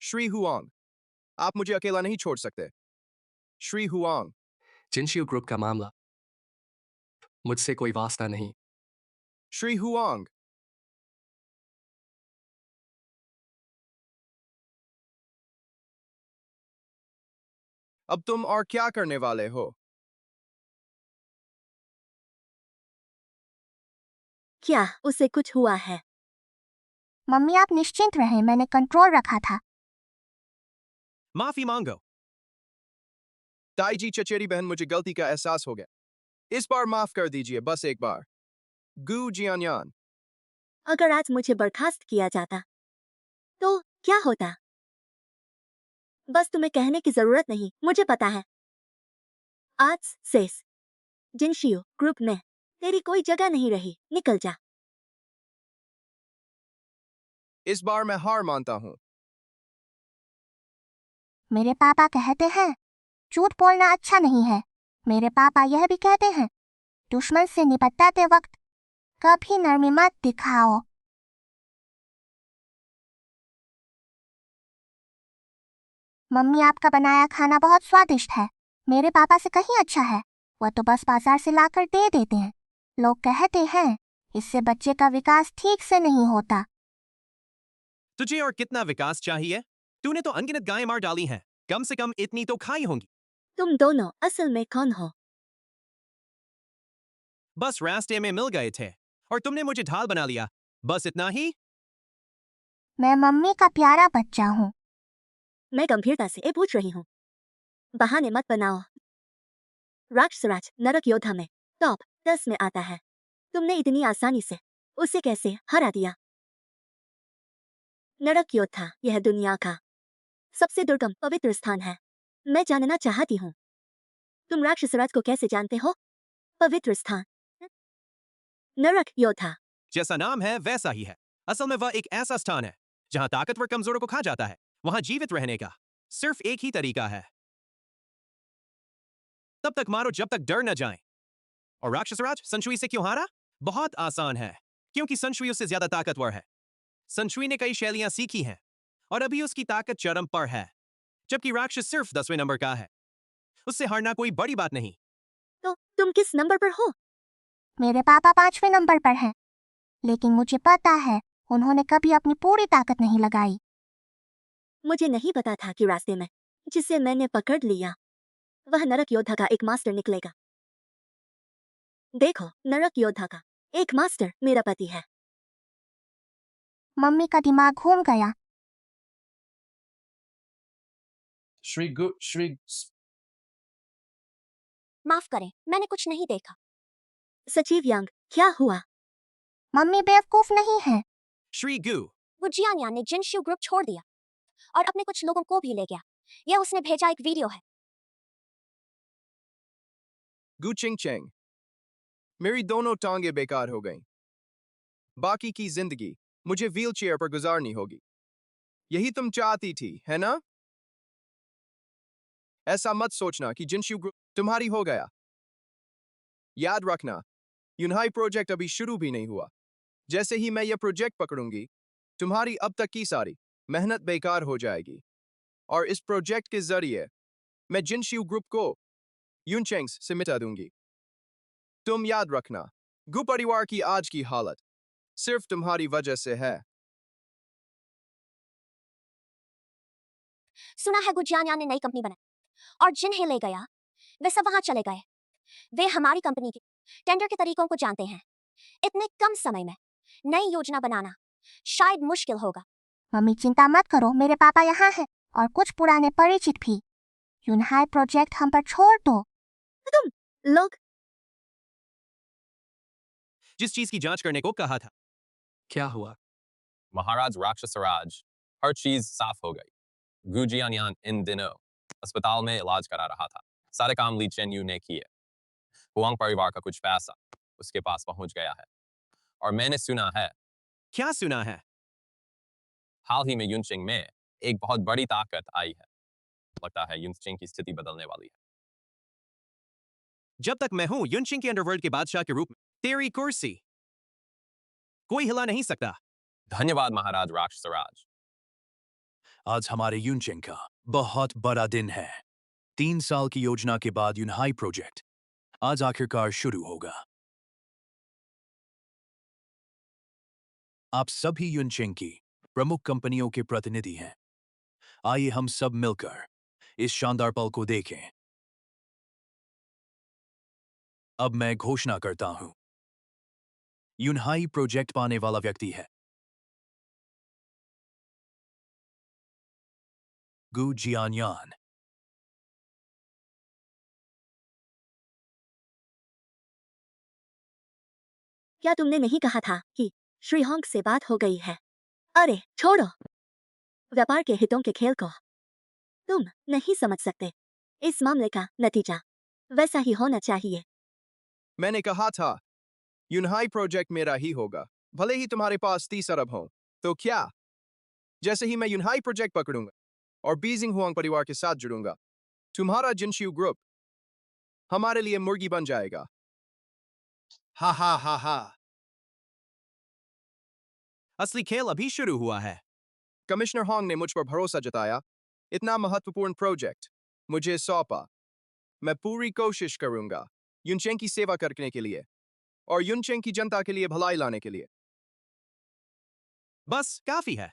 श्री हुआंग, आप मुझे अकेला नहीं छोड़ सकते। श्री हुआंग, जिनशियो ग्रुप का मामला मुझसे कोई वास्ता नहीं। श्री हुआंग, अब तुम और क्या करने वाले हो? क्या उसे कुछ हुआ है? मम्मी आप निश्चिंत रहें, मैंने कंट्रोल रखा था। माफी मांगो। ताईजी चचेरी बहन, मुझे गलती का एहसास हो गया। इस बार माफ कर दीजिए, बस एक बार। गू जियानयान, अगर आज मुझे बर्खास्त किया जाता तो क्या होता? बस तुम्हें कहने की जरूरत नहीं, मुझे पता है। आज से जिनशियो ग्रुप में तेरी कोई जगह नहीं रही, निकल जा। इस बार मैं हार मानता हूं। मेरे पापा कहते हैं झूठ बोलना अच्छा नहीं है। मेरे पापा यह भी कहते हैं दुश्मन से निपटते वक्त कभी नरमी मत दिखाओ। मम्मी आपका बनाया खाना बहुत स्वादिष्ट है। मेरे पापा से कहीं अच्छा है। वह तो बस बाजार से लाकर दे देते हैं। लोग कहते हैं इससे बच्चे का विकास ठीक से नहीं होता। तुझे और कितना विकास चाहिए? तूने तो अनगिनत गायें मार डाली हैं। कम से कम इतनी तो खाई होंगी। तुम दोनों असल में कौन हो? बस रास्ते में मिल गए थे और तुमने मुझे ढाल बना लिया। बस इतना ही? मैं मम्मी का प्यारा बच्चा हूँ। मैं गंभीरता से पूछ रही हूँ, बहाने मत बनाओ। राक्षसराज नरक योद्धा में टॉप 10 में आता है। तुमने इतनी आसानी से उसे कैसे हरा दिया? नरक योद्धा यह दुनिया का सबसे दुर्गम पवित्र स्थान है। मैं जानना चाहती हूँ तुम राक्षसराज को कैसे जानते हो? पवित्र स्थान, नरक योद्धा। जैसा नाम है वैसा ही है। असल में वह एक ऐसा स्थान है जहां ताकतवर कमजोरों को खा जाता है। वहां जीवित रहने का सिर्फ एक ही तरीका है, तब तक मारो जब तक डर न जाए। और राक्षसराज संशुई से क्यों हारा? बहुत आसान है, क्योंकि संशुई उससे ज्यादा ताकतवर है। संशुई ने कई शैलियां सीखी हैं और अभी उसकी ताकत चरम पर है, जबकि राक्षस सिर्फ 10वें नंबर का है। उससे हारना कोई बड़ी बात नहीं। तो तुम किस नंबर पर हो? मेरे पापा 5वें नंबर पर हैं, लेकिन मुझे पता है उन्होंने कभी अपनी पूरी ताकत नहीं लगाई। मुझे नहीं पता था कि रास्ते में जिसे मैंने पकड़ लिया वह नरक योद्धा का एक मास्टर निकलेगा। देखो, नरक योद्धा का एक मास्टर मेरा पति है। मम्मी का दिमाग घूम गया। श्री माफ करें, मैंने कुछ नहीं देखा। सचिव यांग, क्या हुआ? मम्मी बेवकूफ नहीं है। Shri Gu, वो जियानिया ने जिनशियो ग्रुप छोड़ दिया और अपने कुछ लोगों को भी ले गया। यह उसने भेजा एक वीडियो है। गु चिंग चेंग, मेरी दोनों टांगे बेकार हो गईं। बाकी की जिंदगी मुझे व्हीलचेयर पर गुजारनी होगी। यही तुम चाहती थी, है ना? ऐसा मत सोचना कि जिनशियो ग्रुप तुम्हारी हो गया। याद रखना, यूनहाई प्रोजेक्ट अभी शुरू भी नहीं हुआ। जैसे ही मैं यह प्रोजेक्ट पकड़ूंगी, तुम्हारी अब तक की सारी मेहनत बेकार हो जाएगी। और इस प्रोजेक्ट के जरिए मैं जिनशियो ग्रुप को यूनचेंग्स से मिटा दूंगी। तुम याद रखना, गु परिवार की आज की हालत सिर्फ तुम्हारी वजह से है। सुना है गुजियानिया ने नई कंपनी बनाई और जिन्हें ले गया वे सब वहां चले गए। वे हमारी कंपनी के टेंडर के तरीकों को जानते हैं। इतने कम समय में नई योजना बनाना शायद मुश्किल होगा। मम्मी चिंता मत करो, मेरे पापा यहाँ हैं और कुछ पुराने परिचित भी। यूनहाई प्रोजेक्ट हम पर छोड़ दो। तुम लोग जिस चीज की जांच करने को कहा था। क्या हुआ? महाराज राक्षसराज, हर चीज साफ हो गई। गुजियानियान इन दिनों अस्पताल में इलाज करा रहा था। सारे काम ली चेन यू ने किए। हुआंग परिवार का कुछ पैसा उसके पास पहुंच गया है और मैंने सुना है, क्या सुना है? हाल ही में यूनचिंग में एक बहुत बड़ी ताकत आई है। लगता है यूनचिंग की स्थिति बदलने वाली है। जब तक मैं हूं युनचिंग के अंडरवर्ल्ड के बादशाह के रूप में, तेरी कुर्सी कोई हिला नहीं सकता। धन्यवाद महाराज राक्षसराज। आज हमारे यूनचेंग का बहुत बड़ा दिन है। 3 साल की योजना के बाद यूनहाई प्रोजेक्ट आज आखिरकार शुरू होगा। आप सभी यूनचेंग की प्रमुख कंपनियों के प्रतिनिधि हैं। आइए हम सब मिलकर इस शानदार पल को देखें। अब मैं घोषणा करता हूं, यूनहाई प्रोजेक्ट पाने वाला व्यक्ति है गु जियानयान। क्या तुमने नहीं कहा था कि श्री होंग से बात हो गई है? अरे छोड़ो व्यापार के हितों के खेल को। तुम नहीं समझ सकते। इस मामले का नतीजा वैसा ही होना चाहिए। मैंने कहा था, यूनहाई प्रोजेक्ट मेरा ही होगा, भले ही तुम्हारे पास 30 अरब हो। तो क्या? जैसे ही मैं यूनहाई प्रोजेक्ट पकड़ूंगा और बीजिंग हुआंग परिवार के साथ जुड़ूंगा, तुम्हारा जिनशियो ग्रुप हमारे लिए मुर्गी बन जाएगा। हा हा हा हा। असली खेल अभी शुरू हुआ है। कमिश्नर होंग ने मुझ पर भरोसा जताया। इतना महत्वपूर्ण प्रोजेक्ट मुझे सौंपा। मैं पूरी कोशिश करूंगा यूनचेंग की सेवा करने के लिए और यूनचेंग की जनता के लिए भलाई लाने के लिए। बस काफी है।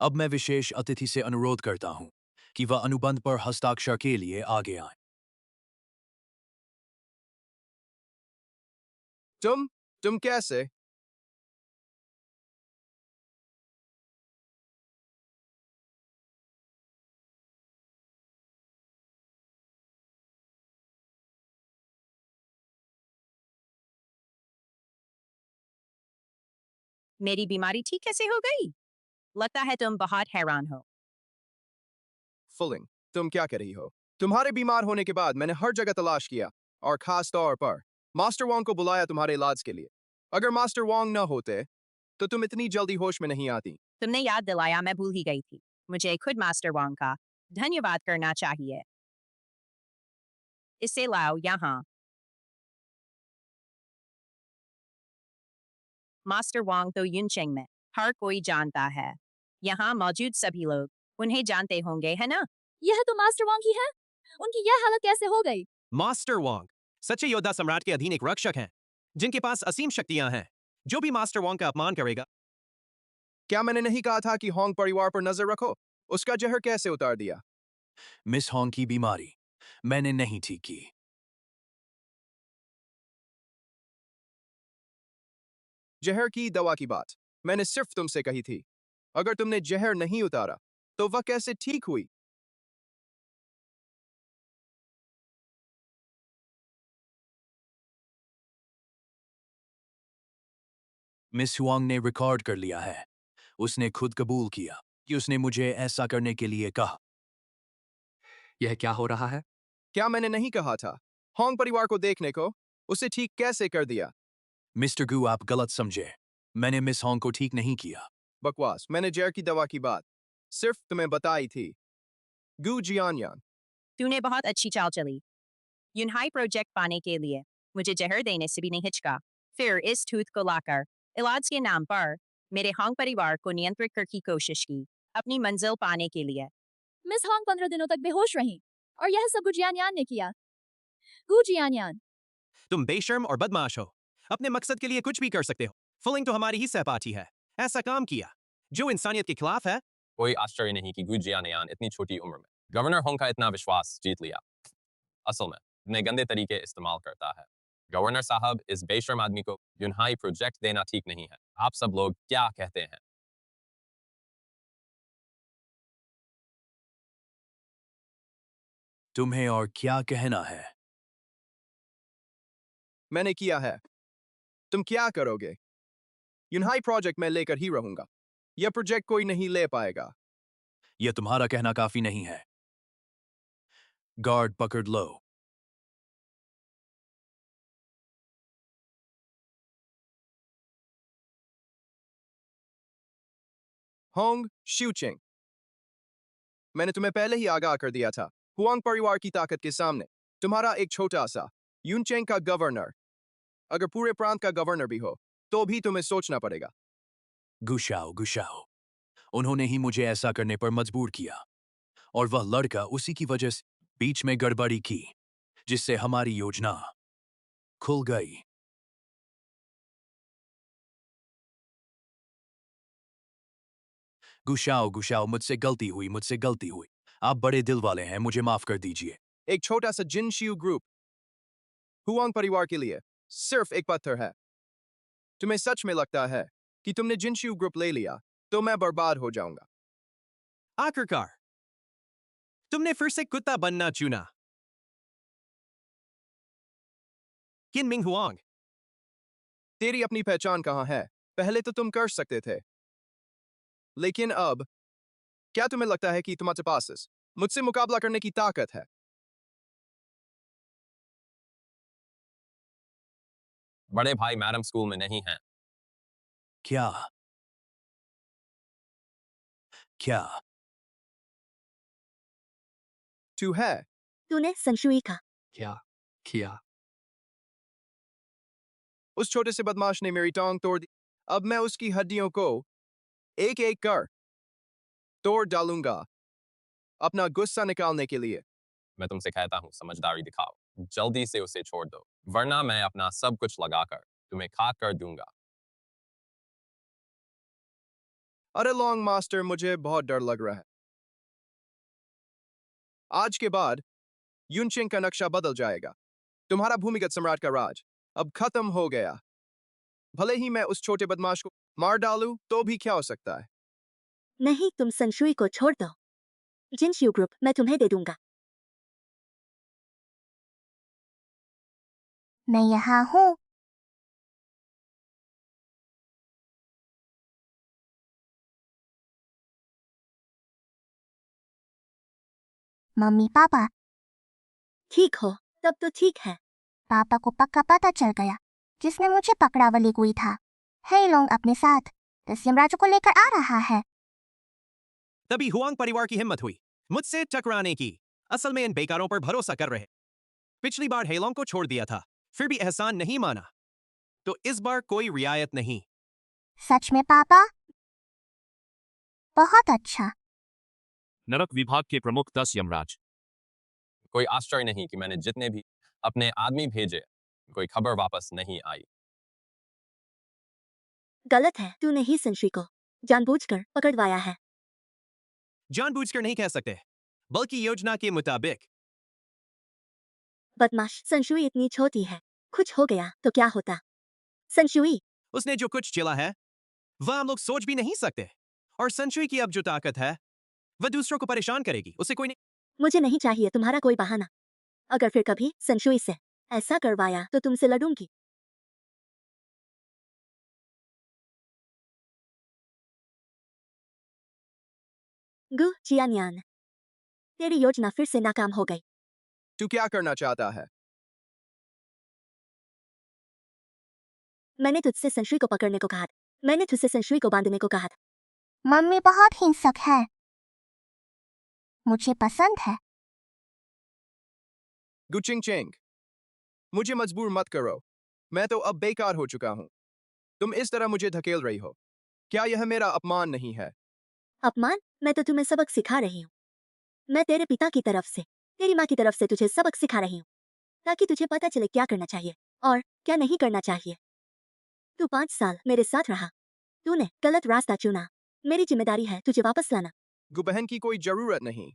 अब मैं विशेष अतिथि से अनुरोध करता हूं कि वह अनुबंध पर हस्ताक्षर के लिए आगे आए। तुम कैसे? मेरी बीमारी ठीक कैसे हो गई? लगता है तुम बहुत हैरान हो। फुलिंग, तुम क्या कर रही हो? तुम्हारे बीमार होने के बाद मैंने हर जगह तलाश किया और खास तौर पर मास्टर वॉन्ग को बुलाया तुम्हारे इलाज के लिए। अगर मास्टर वॉन्ग न होते तो तुम इतनी जल्दी होश में नहीं आती। तुमने याद दिलाया, मैं भूल ही गई थी। मुझे खुद मास्टर वांग का धन्यवाद करना चाहिए। इसे लाओ यहाँ। मास्टर वांग तो यूनचेंग में हर कोई जानता है। यहाँ मौजूद सभी लोग उन्हें जानते होंगे, है ना? यह तो मास्टर वांग ही है। उनकी यह हालत कैसे हो गई? मास्टर वांग सच्चे योद्धा सम्राट के अधीन एक रक्षक हैं। जिनके पास असीम शक्तियां हैं। जो भी मास्टर वोंग का अपमान करेगा। क्या मैंने नहीं कहा था कि होंग परिवार पर नजर रखो? उसका जहर कैसे उतार दिया? मिस होंग की बीमारी मैंने नहीं ठीक की। जहर की दवा की बात मैंने सिर्फ तुमसे कही थी। अगर तुमने जहर नहीं उतारा तो वह कैसे ठीक हुई? मिस हुआंग ने रिकॉर्ड कर लिया है। उसने खुद कबूल किया कि उसने मुझे ऐसा करने के लिए कहा। यह क्या हो रहा है? क्या मैंने नहीं कहा था होंग परिवार को देखने को? उसे ठीक कैसे कर दिया? मिस्टर गू, आप गलत समझे। मैंने मिस होंग को ठीक नहीं किया। बकवास। मैंने जहर की दवा की बात सिर्फ तुम्हें बताई थी। गू जियानयान, तूने बहुत अच्छी चाल चली। यूनहाई प्रोजेक्ट पाने के लिए मुझे जहर देने से भी नहीं हिचका। फिर इस टूथ को लाकर इलाज के नाम पर मेरे होंग परिवार को नियंत्रित करने की कोशिश की अपनी मंजिल पाने के लिए। मिस होंग 15 दिनों तक बेहोश रहीं और यह सब गुजियानयान ने किया। गुजियानयान, तुम बेशर्म और बदमाश हो। अपने मकसद के लिए कुछ भी कर सकते हो। फुलिंग तो हमारी ही सहपाठी है। ऐसा काम किया जो इंसानियत के खिलाफ है। कोई आश्चर्य नहीं कि गू जियानयान इतनी छोटी उम्र में गवर्नर होंग का इतना विश्वास जीत लिया। असल में इतने गंदे तरीके इस्तेमाल करता है। गवर्नर साहब, इस बेशर्म आदमी को यूनहाई प्रोजेक्ट देना ठीक नहीं है। आप सब लोग क्या कहते हैं? तुम्हें और क्या कहना है? मैंने किया है। तुम क्या करोगे? यूनहाई प्रोजेक्ट मैं लेकर ही रहूंगा। यह प्रोजेक्ट कोई नहीं ले पाएगा। यह तुम्हारा कहना काफी नहीं है। गार्ड पकड़ लो। होंग शिवचेंग, मैंने तुम्हें पहले ही आगाह कर दिया था। हुआंग परिवार की ताकत के सामने तुम्हारा एक छोटा सा यूनचेंग का गवर्नर, अगर पूरे प्रांत का गवर्नर भी हो तो भी तुम्हें सोचना पड़ेगा। गुशाओ गुशाओ, उन्होंने ही मुझे ऐसा करने पर मजबूर किया और वह लड़का उसी की वजह से बीच में गड़बड़ी की, जिससे हमारी योजना खुल गई। गुशाओ गुशाओ, मुझसे गलती हुई, मुझसे गलती हुई। आप बड़े दिल वाले हैं, मुझे माफ कर दीजिए। एक छोटा सा जिनशियू ग्रुप हुआंग परिवार के लिए सिर्फ एक पत्थर है। तुम्हें सच में लगता है कि तुमने जिनशियू ग्रुप ले लिया तो मैं बर्बाद हो जाऊंगा? आखिरकार तुमने फिर से कुत्ता बनना चुना। किन मिंग हुआंग, तेरी अपनी पहचान कहाँ है? पहले तो तुम कर सकते थे, लेकिन अब क्या तुम्हें लगता है कि तुम्हारे पास मुझसे मुकाबला करने की ताकत है? बड़े भाई मैडम स्कूल में नहीं हैं। क्या क्या तू है? तूने संशुई का क्या किया? उस छोटे से बदमाश ने मेरी टांग तोड़ दी। अब मैं उसकी हड्डियों को एक एक कर तोड़ डालूंगा अपना गुस्सा निकालने के लिए। मैं तुमसे कहता हूँ, समझदारी दिखाओ। जल्दी से उसे छोड़ दो, वरना मैं अपना सब कुछ लगाकर तुम्हें खा कर दूंगा। अरे लॉन्ग मास्टर, मुझे बहुत डर लग रहा है। आज के बाद यूनचिंग का नक्शा बदल जाएगा। तुम्हारा भूमिगत सम्राट का राज अब खत्म हो गया। भले ही मैं उस छोटे बदमाश को मार डालूं तो भी क्या हो सकता है? नहीं, तुम संशुई को छोड़ दो। जिनशियू ग्रुप मैं तुम्हें दे दूंगा। मैं यहाँ हूँ। मम्मी पापा, ठीक हो, तब तो ठीक है। पापा को पक्का पता चल गया जिसने मुझे पकड़ा वाली कोई था। हे लोंग अपने साथ 10 यमराजों को लेकर आ रहा है। तभी हुआंग परिवार की हिम्मत हुई मुझसे टकराने की। असल में इन बेकारों पर भरोसा कर रहे। पिछली बार हेलोंग को छोड़ दिया था, फिर भी एहसान नहीं माना, तो इस बार कोई रियायत नहीं। सच में पापा? बहुत अच्छा। नरक विभाग के प्रमुख 10 यमराज। कोई आश्चर्य नहीं कि मैंने जितने भी अपने आदमी भेजे, कोई खबर वापस नहीं आई। गलत है, तूने ही संशुई को जानबूझकर पकड़वाया है। जानबूझकर नहीं कह सकते, बल्कि योजना के मुताबिक। बदमाश, संशुई इतनी छोटी है, कुछ हो गया तो क्या होता? संशुई, उसने जो कुछ झेला है वह हम लोग सोच भी नहीं सकते। और संशुई की अब जो ताकत है वह दूसरों को परेशान करेगी। उसे कोई नहीं। मुझे नहीं चाहिए तुम्हारा कोई बहाना। अगर फिर कभी संशुई से ऐसा करवाया तो तुमसे लड़ूंगी। गु जियान्यान, तेरी योजना फिर से नाकाम हो गई। तू क्या करना चाहता है? मैंने तुझसे संशुई को पकड़ने को कहा था। मैंने तुझसे संशुई को बांधने को कहा था। मम्मी बहुत हिंसक है। मुझे पसंद है। गुचिंग चेंग, मुझे मजबूर मत करो। मैं तो अब बेकार हो चुका हूँ। तुम इस तरह मुझे धकेल रही हो। क्या यह मेरा अपमान नहीं है? अपमान? मैं तो तुम्हें सबक सिखा रही हूँ। मैं तेरे पिता की तरफ से, तेरी माँ की तरफ से तुझे सबक सिखा रही हूँ, ताकि तुझे पता चले क्या करना चाहिए और क्या नहीं करना चाहिए। तू 5 साल मेरे साथ रहा। तूने गलत रास्ता चुना। मेरी जिम्मेदारी है तुझे वापस लाना। गु बहन की कोई जरूरत नहीं।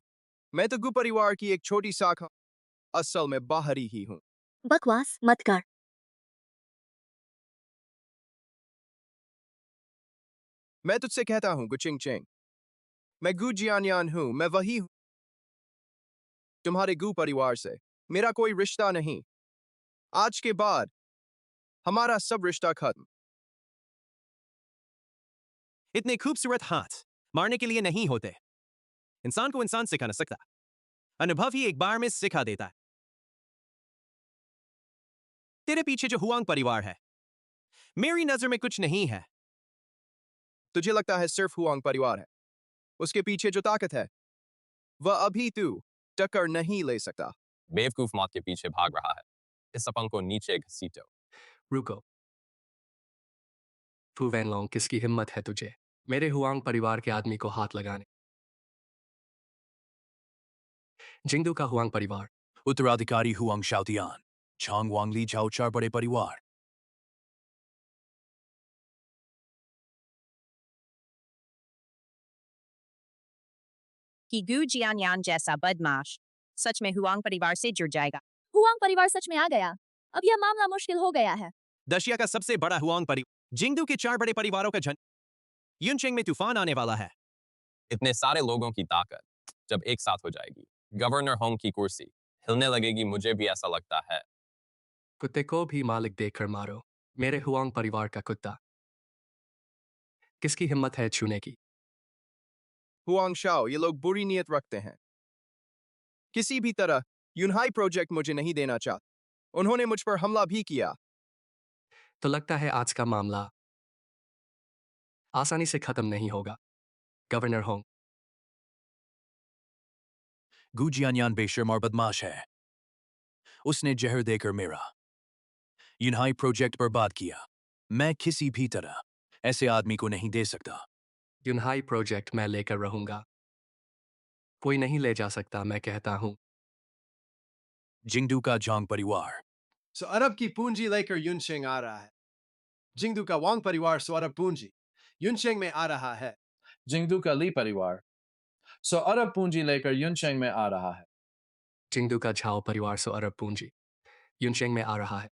मैं तो गु परिवार की एक छोटी शाखा, असल में बाहरी ही हूँ। बकवास मत कर। मैं तुझसे कहता हूँ गुचिंग चेंग, मैं गु जियान्यान हूँ। मैं वही हूँ। तुम्हारे गु परिवार से मेरा कोई रिश्ता नहीं। आज के बाद हमारा सब रिश्ता खत्म। इतने खूबसूरत हाथ मारने के लिए नहीं होते। इंसान को इंसान सिखा न सकता, अनुभव ही एक बार में सिखा देता है। तेरे पीछे जो हुआंग परिवार है मेरी नजर में कुछ नहीं है। तुझे लगता है सिर्फ हुआंग परिवार है? उसके पीछे जो ताकत है वह अभी तू टक्कर नहीं ले सकता। बेवकूफ मौत के पीछे भाग रहा है। इस अपंग को नीचे घसीटो। रुको। फू वैनलोंग, किसकी हिम्मत है तुझे मेरे हुआंग परिवार के आदमी को हाथ लगाने? जिंगदू का हुआंग परिवार। उत्तराधिकारी हुआंग शाओतियान, छांग वांगली झाओ चार बड़े परिवार। कि गु जियान्यान जैसा बदमाश सच में हुआंग परिवार से जुड़ जाएगा। हुआंग परिवार सच में आ गया। अब यह मामला मुश्किल हो गया है। दशिया का सबसे बड़ा हुआंग परिवार जिंगदू के 4 बड़े परिवारों का झंड। युनचेंग में तूफान आने वाला है। इतने सारे लोगों की ताकत जब एक साथ हो जाएगी, गवर्नर होंग की कुर्सी हिलने लगेगी। मुझे भी ऐसा लगता है। कुत्ते को भी मालिक देखकर मारो। मेरे हुआंग परिवार का कुत्ता। किसकी हिम्मत है छूने की? हुआंग शाओ, ये लोग बुरी नीयत रखते हैं। किसी भी तरह यूनहाई प्रोजेक्ट मुझे नहीं देना चाहता। उन्होंने मुझ पर हमला भी किया। तो लगता है आज का मामला आसानी से खत्म नहीं होगा। गवर्नर होंग, गु जियान्यान बेशर्म और बदमाश है। उसने जहर देकर मेरा यूनहाई प्रोजेक्ट बर्बाद किया। मैं किसी भी तरह ऐसे आदमी को नहीं दे सकता। यूनहाई प्रोजेक्ट मैं लेकर रहूंगा। कोई नहीं ले जा सकता, मैं कहता हूं। जिंगडू का जांग परिवार। सो अरब की पूंजी लेकर युनचेंग आ रहा है। जिंगदू का वांग परिवार सो अरब पूंजी युनचेंग में आ रहा है। जिंगदू का ली परिवार सो अरब पूंजी लेकर युनचेंग में आ रहा है। जिंगदू का झाओ परिवार सो अरब पूंजी युनशेंग में आ रहा है।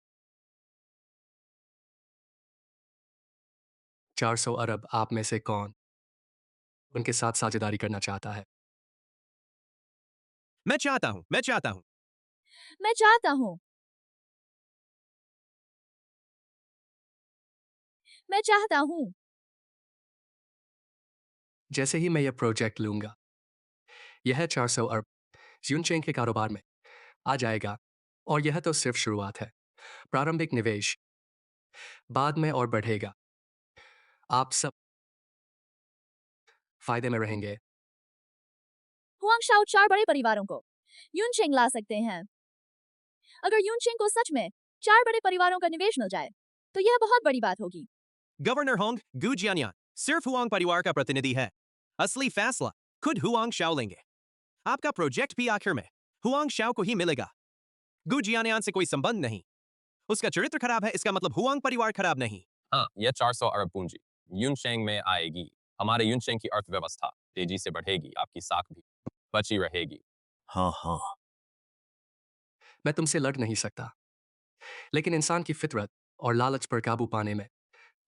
400 अरब आप में से कौन उनके साथ साझेदारी करना चाहता है? मैं चाहता हूं, मैं चाहता हूं। मैं चाहता हूँ। मैं चाहता हूँ। जैसे ही मैं यह प्रोजेक्ट लूंगा, यह 400 अरब युनचेंग के कारोबार में आ जाएगा। और यह तो सिर्फ शुरुआत है। प्रारंभिक निवेश बाद में और बढ़ेगा। आप सब फायदे में रहेंगे। हुआंग शाओ 4 बड़े परिवारों को युनचेंग ला सकते हैं। अगर युनचेंग को सच में 4 बड़े परिवारों का निवेश मिल जाए तो यह बहुत बड़ी बात होगी। गवर्नर होंग गु जियान्यान सिर्फ हुआंग परिवार का प्रतिनिधि है। असली फैसला खुद हुआंग शाओ लेंगे। आपका प्रोजेक्ट भी आखिर में हुआंग शाओ को ही मिलेगा। गु जियान्यान से कोई संबंध नहीं। उसका चरित्र खराब है, इसका मतलब हुआंग परिवार खराब नहीं। हाँ, यह 400 अरब पूंजी यूनशेंग में आएगी। हमारे यूनशेंग की अर्थव्यवस्था तेजी से बढ़ेगी, आपकी साख भी बची रहेगी। हाँ हाँ। मैं तुमसे लड़ नहीं सकता, लेकिन इंसान की फितरत और लालच पर काबू पाने में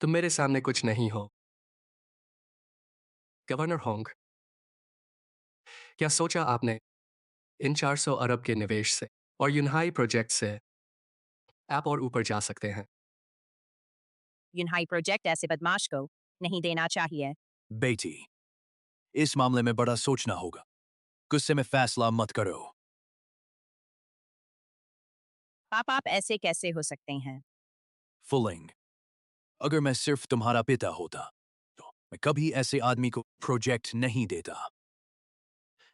तुम मेरे सामने कुछ नहीं हो। गवर्नर होंग, क्या सोचा आपने इन 400 अरब के निवेश से और यूनहाई प्रोजेक्ट से आप और ऊपर जा सकते हैं? यूनहाई प्रोजेक्ट ऐसे बदमाश को नहीं देना चाहिए। बेटी, इस मामले में बड़ा सोचना होगा। गुस्से में फैसला मत करो। पापा, आप ऐसे कैसे हो सकते हैं? फुलिंग, अगर मैं सिर्फ तुम्हारा पिता होता तो मैं कभी ऐसे आदमी को प्रोजेक्ट नहीं देता।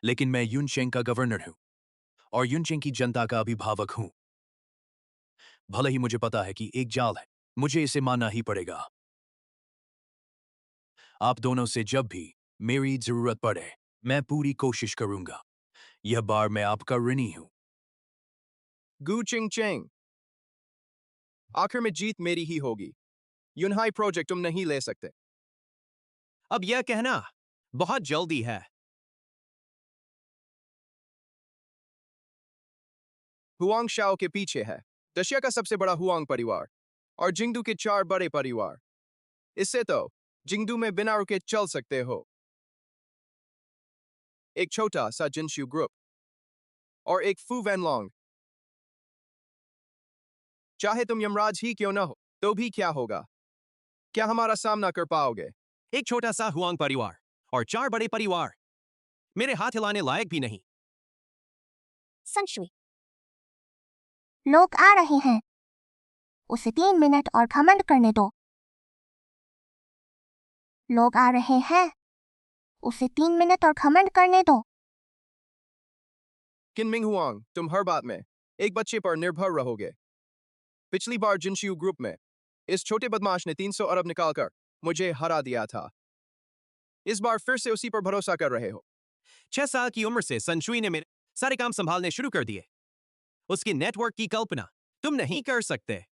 लेकिन मैं यूनशेंग का गवर्नर हूं और यूनशेंग की जनता का अभिभावक हूं। भले ही मुझे पता है कि एक जाल है, मुझे इसे मानना ही पड़ेगा। आप दोनों से जब भी मेरी जरूरत पड़े, मैं पूरी कोशिश करूंगा। यह बार मैं आपका ऋणी हूं। गू चिंग चेंग, आखिर में जीत मेरी ही होगी। यूनहाई प्रोजेक्ट तुम नहीं ले सकते। अब यह कहना बहुत जल्दी है। हुआंग शाओ के पीछे है दशिया का सबसे बड़ा हुआंग परिवार और जिंगदू के 4 बड़े परिवार। इससे तो जिंगदू में बिना रुके चल सकते हो। एक छोटा सा जिनशू ग्रुप और एक फू वैनलोंग। चाहे तुम यमराज ही क्यों न हो, तो भी क्या होगा? क्या हमारा सामना कर पाओगे? एक छोटा सा हुआंग परिवार और 4 बड़े परिवार मेरे हाथ हिलाने लायक भी नहीं। संशुई, लोग आ रहे हैं। उसे 3 मिनट और घमंड करने दो। लोग आ रहे हैं। उसे 3 मिनट और घमंड करने दो। किनमिंग हुआंग, तुम हर बात में एक बच्चे पर निर्भर रहोगे। पिछली बार जिनशियू ग्रुप में इस छोटे बदमाश ने 300 अरब निकालकर मुझे हरा दिया था। इस बार फिर से उसी पर भरोसा कर रहे हो। 6 साल की उम्र से संशुई ने मेरे सारे काम संभालने शुरू कर दिए। उसकी नेटवर्क की कल्पना तुम नहीं कर सकते।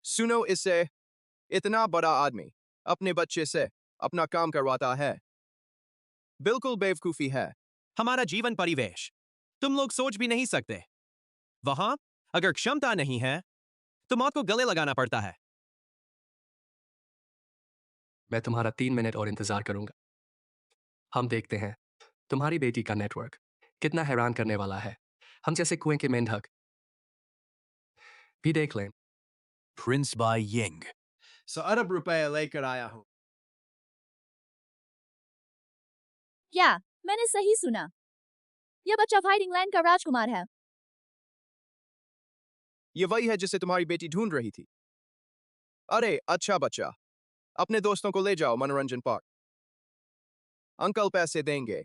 सुनो, इससे इतना बड़ा आदमी अपने बच्चे से अपना काम करवाता है। बिल्कुल बेवकूफी है। हमारा जीवन परिवेश तुम लोग सोच भी नहीं सकते। वहां अगर क्षमता नहीं है तो मौत को गले लगाना पड़ता है। मैं तुम्हारा 3 मिनट और इंतजार करूंगा। हम देखते हैं तुम्हारी बेटी का नेटवर्क कितना हैरान करने वाला है। हम जैसे कुएं के मेंढक भी देख लें। प्रिंस बाय यिंग, 100 अरब रुपए लेकर आया हूं। क्या मैंने सही सुना? यह बच्चा वाइट इंग्लैंड का राजकुमार है। ये वही है जिसे तुम्हारी बेटी ढूंढ रही थी। अरे अच्छा बच्चा, अपने दोस्तों को ले जाओ मनोरंजन पार्क। अंकल पैसे देंगे।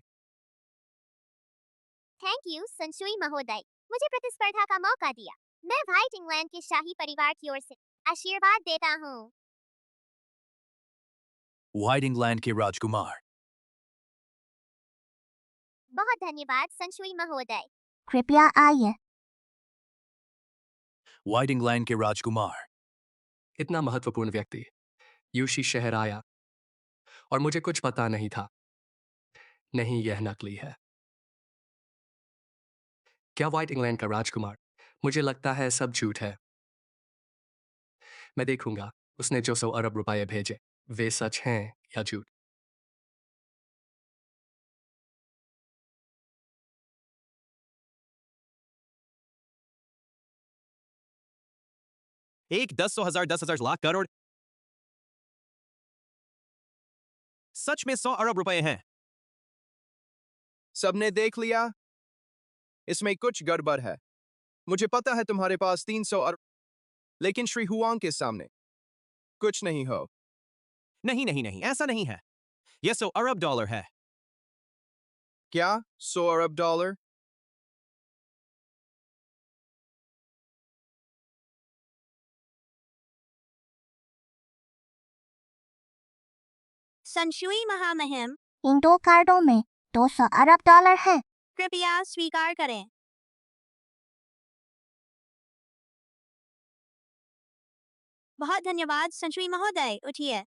थैंक यू संशुई महोदय, मुझे प्रतिस्पर्धा का मौका दिया। मैं व्हाइट इंग्लैंड के शाही परिवार की ओर से आशीर्वाद देता हूँ। व्हाइट इंग्लैंड के राजकुमार। बहुत धन्यवाद संशुई महोदय। कृपया आइए। व्हाइट इंग्लैंड के राजकुमार। इतना महत्वपूर्ण व्यक्ति यूशी शहर आया और मुझे कुछ पता नहीं था। नहीं, यह नकली है। क्या व्हाइट इंग्लैंड का राजकुमार? मुझे लगता है सब झूठ है। मैं देखूंगा उसने जो 100 अरब रुपए भेजे वे सच हैं या झूठ। एक 10,000 10,000 लाख करोड़ सच में 100 अरब रुपए हैं। सबने देख लिया? इसमें कुछ गड़बड़ है। मुझे पता है तुम्हारे पास 300 अरब, लेकिन श्री हुआंग के सामने कुछ नहीं हो। नहीं नहीं नहीं, ऐसा नहीं है। यह 100 अरब डॉलर है। क्या 100 अरब डॉलर? संशुई महामहिम, इन 2 कार्डों में 200 अरब डॉलर हैं। कृपया स्वीकार करें। बहुत धन्यवाद संशुई महोदय, उठिए।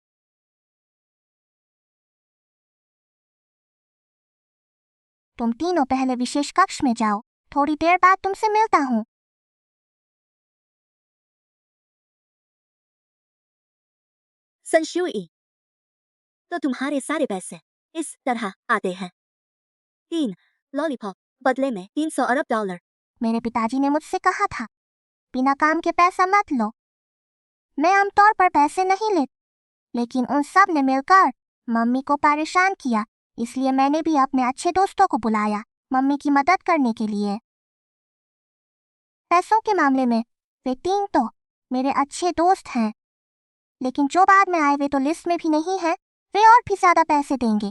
तुम तीनों पहले विशेष कक्ष में जाओ, थोड़ी देर बाद तुमसे मिलता हूँ। संशुई, तो तुम्हारे सारे पैसे इस तरह आते हैं। 3 लॉलीपॉप बदले में 300 अरब डॉलर। मेरे पिताजी ने मुझसे कहा था, बिना काम के पैसा मत लो। मैं आमतौर पर पैसे नहीं लेती, लेकिन उन सब ने मिलकर मम्मी को परेशान किया, इसलिए मैंने भी अपने अच्छे दोस्तों को बुलाया मम्मी की मदद करने के लिए। पैसों के मामले में वे 3 तो मेरे अच्छे दोस्त हैं, लेकिन जो बाद में आए वे तो लिस्ट में भी नहीं है। वे और भी ज्यादा पैसे देंगे।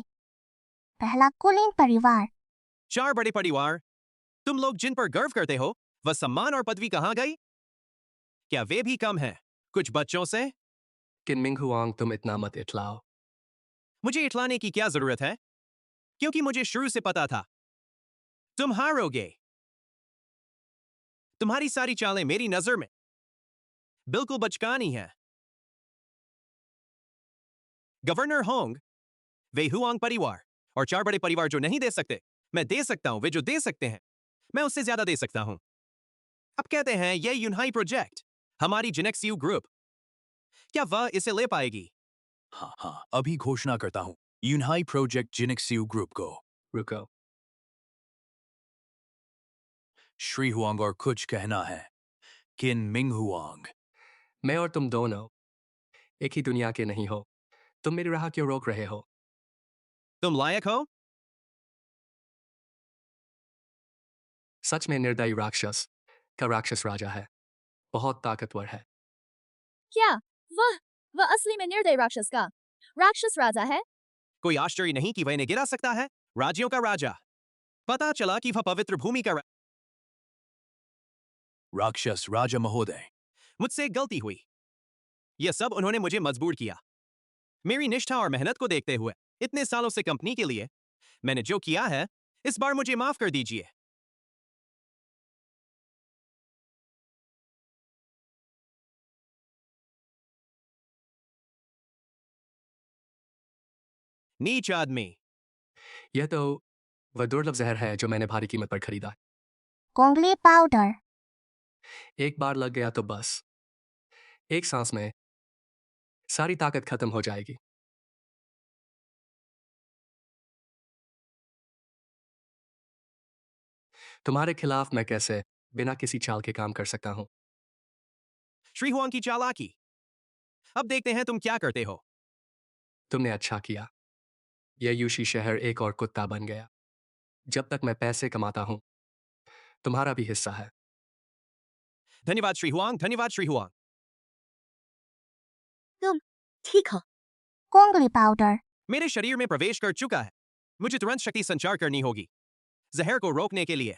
पहला कुलीन परिवार। 4 बड़े परिवार। तुम लोग जिन पर गर्व करते हो वह सम्मान और पदवी कहाँ गई? क्या वे भी कम हैं कुछ बच्चों से? किनमिंग हुआंग, तुम इतना मत इठलाओ। मुझे इठलाने की क्या जरूरत है? क्योंकि मुझे शुरू से पता था तुम हारोगे। तुम्हारी सारी चालें मेरी नजर में बिल्कुल बचकानी हैं। गवर्नर होंग, वे हुआंग परिवार और 4 बड़े परिवार जो नहीं दे सकते, मैं दे सकता हूं। वे जो दे सकते हैं, मैं उससे ज्यादा दे सकता हूं। अब कहते हैं ये यूनहाई प्रोजेक्ट, हमारी जिनेक्सियू ग्रुप, क्या वह इसे ले पाएगी? हाँ, अभी घोषणा करता हूँ यूनहाई प्रोजेक्ट जिनेक्सियू ग्रुप को। रुको, श्री हुआंग और कुछ कहना है। किन मिंग हुआंग। मैं और तुम दोनों एक ही दुनिया के नहीं हो। तुम मेरी राह क्यों रोक रहे हो? तुम लायक हो? सच में निर्दयी राक्षस का राक्षस राजा है, बहुत ताकतवर है। क्या वह असली में निर्दयी राक्षस का राक्षस राजा है? कोई आश्चर्य नहीं कि वह इन्हें गिरा सकता है। राज्यों का राजा। पता चला कि वह पवित्र भूमि का राक्षस राजा महोदय। मुझसे गलती हुई। यह सब उन्होंने मुझे मजबूर किया। मेरी निष्ठा और मेहनत को देखते हुए इतने सालों से कंपनी के लिए मैंने जो किया है, इस बार मुझे माफ कर दीजिए। नीच आदमी। यह तो वह दुर्लभ जहर है जो मैंने भारी कीमत पर खरीदा। कोंगली पाउडर। एक बार लग गया तो बस एक सांस में सारी ताकत खत्म हो जाएगी। तुम्हारे खिलाफ मैं कैसे बिना किसी चाल के काम कर सकता हूं? श्री हुआंग की चालाकी। अब देखते हैं तुम क्या करते हो। तुमने अच्छा किया। यह यूशी शहर एक और कुत्ता बन गया। जब तक मैं पैसे कमाता हूं, तुम्हारा भी हिस्सा है। धन्यवाद श्री हुआंग, धन्यवाद श्री हुआंग। तुम ठीक हो? कोंगली पाउडर। मेरे शरीर में प्रवेश कर चुका है। मुझे तुरंत शक्ति संचार करनी होगी जहर को रोकने के लिए।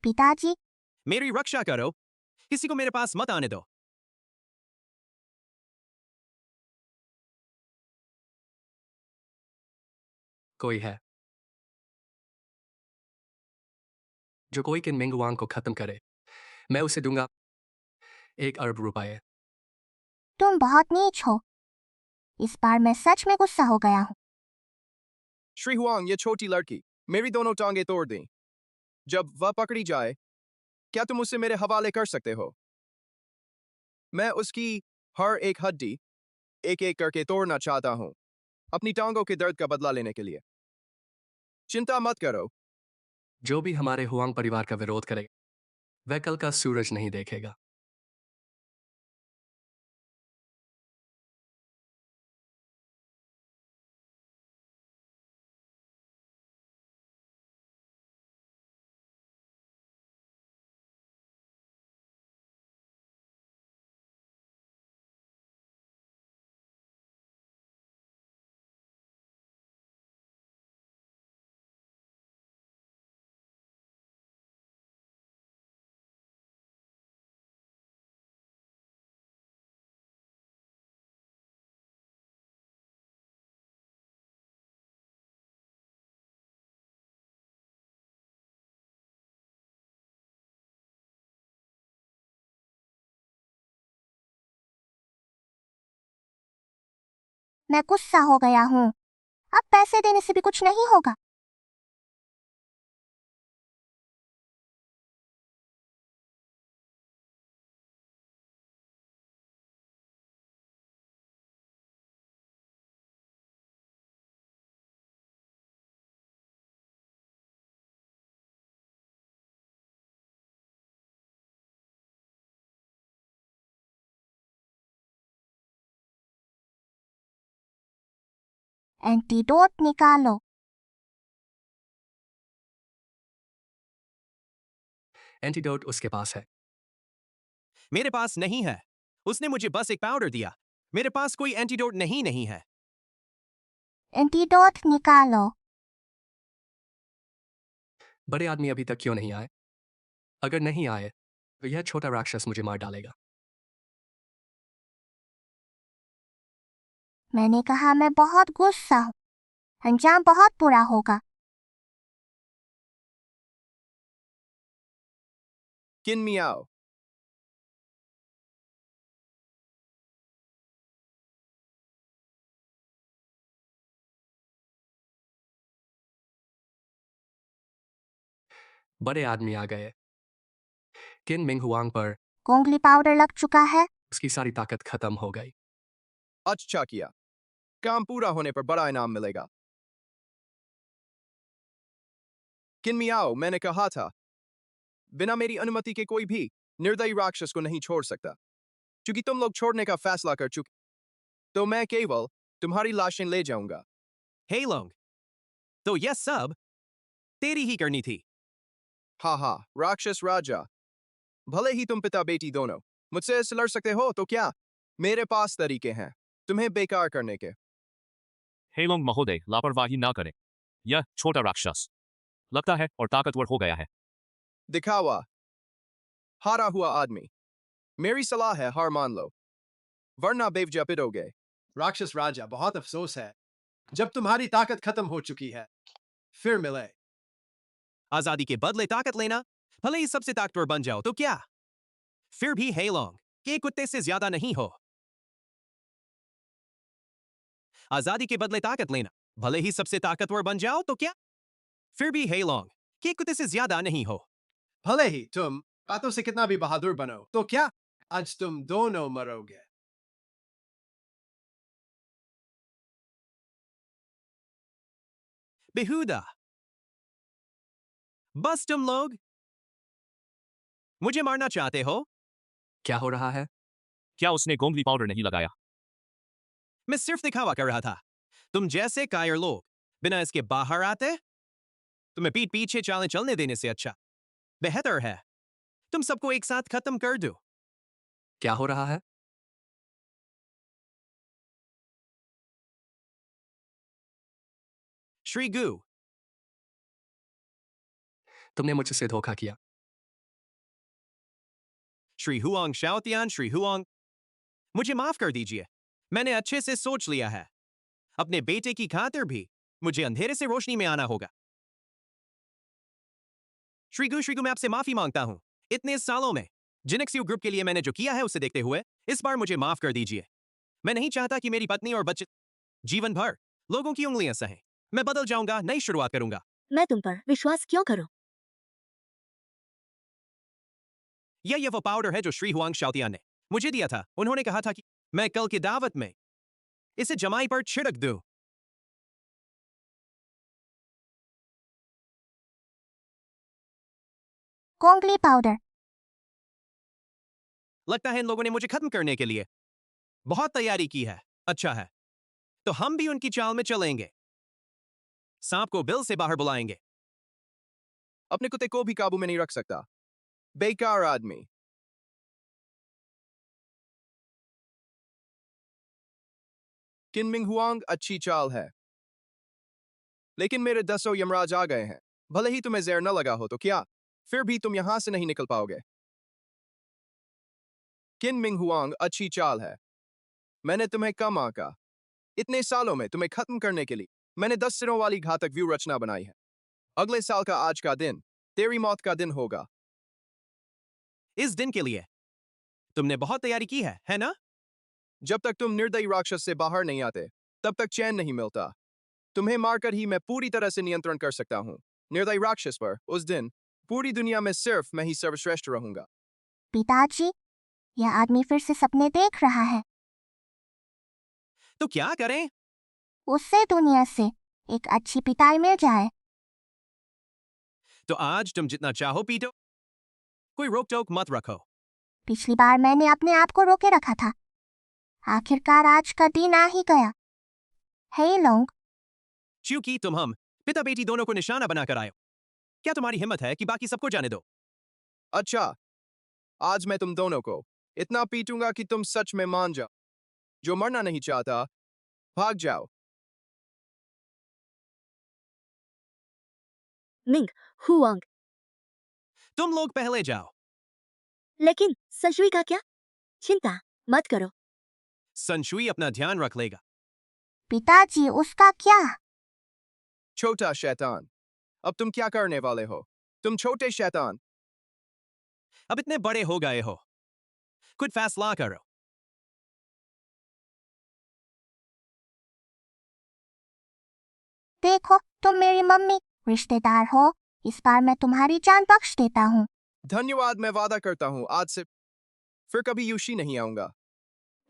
पिताजी, मेरी रक्षा करो। किसी को मेरे पास मत आने दो। कोई है जो कोई किन मिंग वांग को खत्म करे, मैं उसे दूंगा 1 अरब रुपए। तुम बहुत नीच हो। इस बार मैं सच में गुस्सा हो गया हूँ। श्री हुआंग, ये छोटी लड़की मेरी दोनों टांगे तोड़ दी। जब वह पकड़ी जाए, क्या तुम उसे मेरे हवाले कर सकते हो? मैं उसकी हर एक हड्डी एक एक करके तोड़ना चाहता हूँ, अपनी टांगों के दर्द का बदला लेने के लिए। चिंता मत करो। जो भी हमारे हुआंग परिवार का विरोध करे, वह कल का सूरज नहीं देखेगा। मैं गुस्सा हो गया हूँ। अब पैसे देने से भी कुछ नहीं होगा। एंटीडोट निकालो। एंटीडोट उसके पास है। मेरे पास नहीं है। उसने मुझे बस एक पाउडर दिया। मेरे पास कोई एंटीडोट नहीं है। एंटीडोट निकालो। बड़े आदमी अभी तक क्यों नहीं आए? अगर नहीं आए तो यह छोटा राक्षस मुझे मार डालेगा। मैंने कहा मैं बहुत गुस्सा हूँ। अंजाम बहुत बुरा होगा। किन मियाओ। बड़े आदमी आ गए। किन मिंग हुआंग पर गोंगली पाउडर लग चुका है। उसकी सारी ताकत खत्म हो गई। अच्छा किया। काम पूरा होने पर बड़ा इनाम मिलेगा। किन मियाओ, मैंने कहा था बिना मेरी अनुमति के कोई भी निर्दयी राक्षस को नहीं छोड़ सकता। क्योंकि तुम लोग छोड़ने का फैसला कर चुके, तो मैं केवल तुम्हारी लाशें ले जाऊंगा। हे लोंग, तो यह सब तेरी ही करनी थी। हाँ, राक्षस राजा, भले ही तुम पिता बेटी दोनों मुझसे ऐसे लड़ सकते हो, तो क्या मेरे पास तरीके हैं तुम्हें बेकार करने के। हेलोंग महोदय, लापरवाही ना करें। यह छोटा राक्षस लगता है और ताकतवर हो गया है। दिखावा। हारा हुआ आदमी। मेरी सलाह है हार मान लो, वरना बेवजह पिटोगे। राक्षस राजा, बहुत अफसोस है। जब तुम्हारी ताकत खत्म हो चुकी है, फिर मिले। आजादी के बदले ताकत लेना, भले ही सबसे ताकतवर बन जाओ, तो क्या फिर भी हेलोंग के कुत्ते से ज्यादा नहीं हो। आजादी के बदले ताकत लेना, भले ही सबसे ताकतवर बन जाओ, तो क्या फिर भी हेलोंग के कुत्ते से ज्यादा नहीं हो। भले ही तुम बातों से कितना भी बहादुर बनो, तो क्या आज तुम दोनों मरोगे। बेहुदा। बस तुम लोग मुझे मारना चाहते हो। क्या हो रहा है? क्या उसने गोंगली पाउडर नहीं लगाया? मैं सिर्फ दिखावा कर रहा था। तुम जैसे कायर लोग बिना इसके बाहर आते, तुम्हें पीठ पीछे चालें चलने देने से अच्छा बेहतर है तुम सबको एक साथ खत्म कर दो। क्या हो रहा है? श्री गु, तुमने मुझसे धोखा किया। श्री हुआंग शाओतियान, श्री हुआंग, मुझे माफ कर दीजिए। मैंने अच्छे से सोच लिया है। अपने बेटे की खातिर भी मुझे अंधेरे से रोशनी में आना होगा। श्रीगु, मैं आपसे माफी मांगता हूं। इतने सालों में जिनेक्सियो ग्रुप के लिए मैंने जो किया है उसे देखते हुए इस बार मुझे माफ कर दीजिए। मैं नहीं चाहता कि मेरी पत्नी और बच्चे जीवन भर लोगों की उंगलियां सहें। मैं बदल जाऊंगा, नई शुरुआत करूंगा। मैं तुम पर विश्वास क्यों करूं? यह वो पाउडर है जो श्री हुआंग शाओतियान ने मुझे दिया था। उन्होंने कहा था कि मैं कल की दावत में इसे जमाई पर छिड़क दूं। गोंगली पाउडर। लगता है इन लोगों ने मुझे खत्म करने के लिए बहुत तैयारी की है। अच्छा है, तो हम भी उनकी चाल में चलेंगे। सांप को बिल से बाहर बुलाएंगे। अपने कुत्ते को भी काबू में नहीं रख सकता, बेकार आदमी। किनमिंग हुआंग अच्छी चाल है, लेकिन मेरे 10 यमराज आ गए हैं। भले ही तुम्हें जहर न लगा हो, तो क्या फिर भी तुम यहां से नहीं निकल पाओगे। किनमिंग हुआंग अच्छी चाल है। मैंने तुम्हें कम आंका। इतने सालों में तुम्हें खत्म करने के लिए मैंने 10 सिरों वाली घातक व्यू रचना बनाई है। अगले साल का आज का दिन तेरी मौत का दिन होगा। इस दिन के लिए तुमने बहुत तैयारी की है ना? जब तक तुम निर्दयी राक्षस से बाहर नहीं आते, तब तक चैन नहीं मिलता। तुम्हें मारकर ही मैं पूरी तरह से नियंत्रण कर सकता हूँ। निर्दयी राक्षस पर उस दिन पूरी दुनिया में सिर्फ मैं ही सर्वश्रेष्ठ रहूंगा। पिताजी, यह आदमी फिर से सपने देख रहा है। तो क्या करें? उससे दुनिया से एक अच्छी पिटाई मिल जाए। तो आज तुम जितना चाहो पीटो, कोई रोक टोक मत रखो। पिछली बार मैंने अपने आप को रोके रखा था। आखिरकार आज का दिन आ ही गया। हे लोग, क्योंकि तुम हम पिता बेटी दोनों को निशाना बनाकर आए हो। क्या तुम्हारी हिम्मत है कि बाकी सबको जाने दो? अच्छा, आज मैं तुम दोनों को इतना पीटूंगा कि तुम सच में मान जाओ। जो मरना नहीं चाहता, भाग जाओ। मिंग, हुआंग, तुम लोग पहले जाओ। लेकिन सशुई का क्या? चिंता मत करो। संशुई अपना ध्यान रख लेगा। पिताजी, उसका क्या? छोटा शैतान, अब तुम क्या करने वाले हो? तुम छोटे शैतान। अब इतने बड़े हो गए हो, कुछ फैसला करो। देखो, तुम मेरी मम्मी रिश्तेदार हो। इस बार मैं तुम्हारी जान बख्श देता हूँ। धन्यवाद, मैं वादा करता हूँ आज से फिर कभी यूशी नहीं आऊंगा।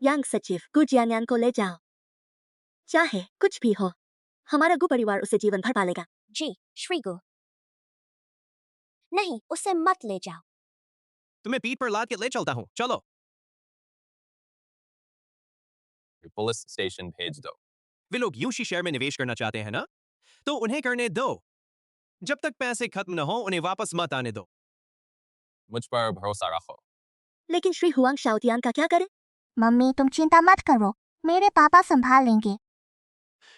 यांग सचिव गुजियान्यान को ले जाओ। चाहे कुछ भी हो, हमारा गु परिवार उसे जीवन भर पालेगा। जी, श्रीगु। नहीं, उसे मत ले जाओ। तुम्हें पीठ पर लाद के ले चलता हूं, चलो। पुलिस स्टेशन भेज दो। वे लोग यूशी शहर में निवेश करना चाहते हैं ना, तो उन्हें करने दो। जब तक पैसे खत्म न हो उन्हें वापस मत आने दो। मुझ पर भरोसा रखो। लेकिन श्री हुआंग शाओतियान का क्या करें? मम्मी, तुम चिंता मत करो, मेरे पापा संभाल लेंगे।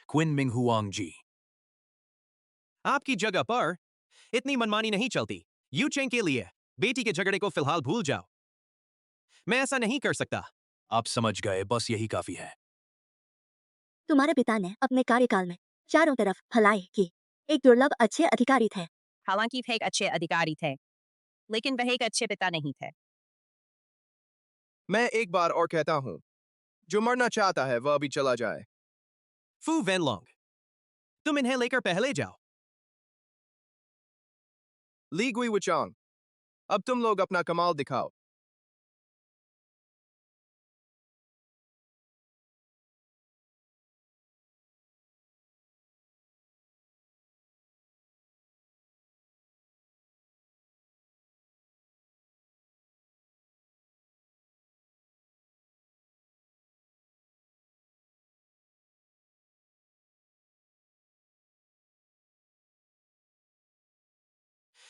क्विन मिंग हुआंग जी, आपकी जगह पर इतनी मनमानी नहीं चलती। यू चेंग के लिए बेटी के झगड़े को फिलहाल भूल जाओ। मैं ऐसा नहीं कर सकता। आप समझ गए, बस यही काफी है। तुम्हारे पिता ने अपने कार्यकाल में चारों तरफ भलाई की। एक दुर्लभ अच्छे अधिकारी थे। हालांकि वे एक अच्छे अधिकारी थे, लेकिन वह एक अच्छे पिता नहीं थे। मैं एक बार और कहता हूँ, जो मरना चाहता है वह अभी चला जाए। फू वेनलोंग, तुम इन्हें लेकर पहले जाओ। ली गुई वुचांग, अब तुम लोग अपना कमाल दिखाओ।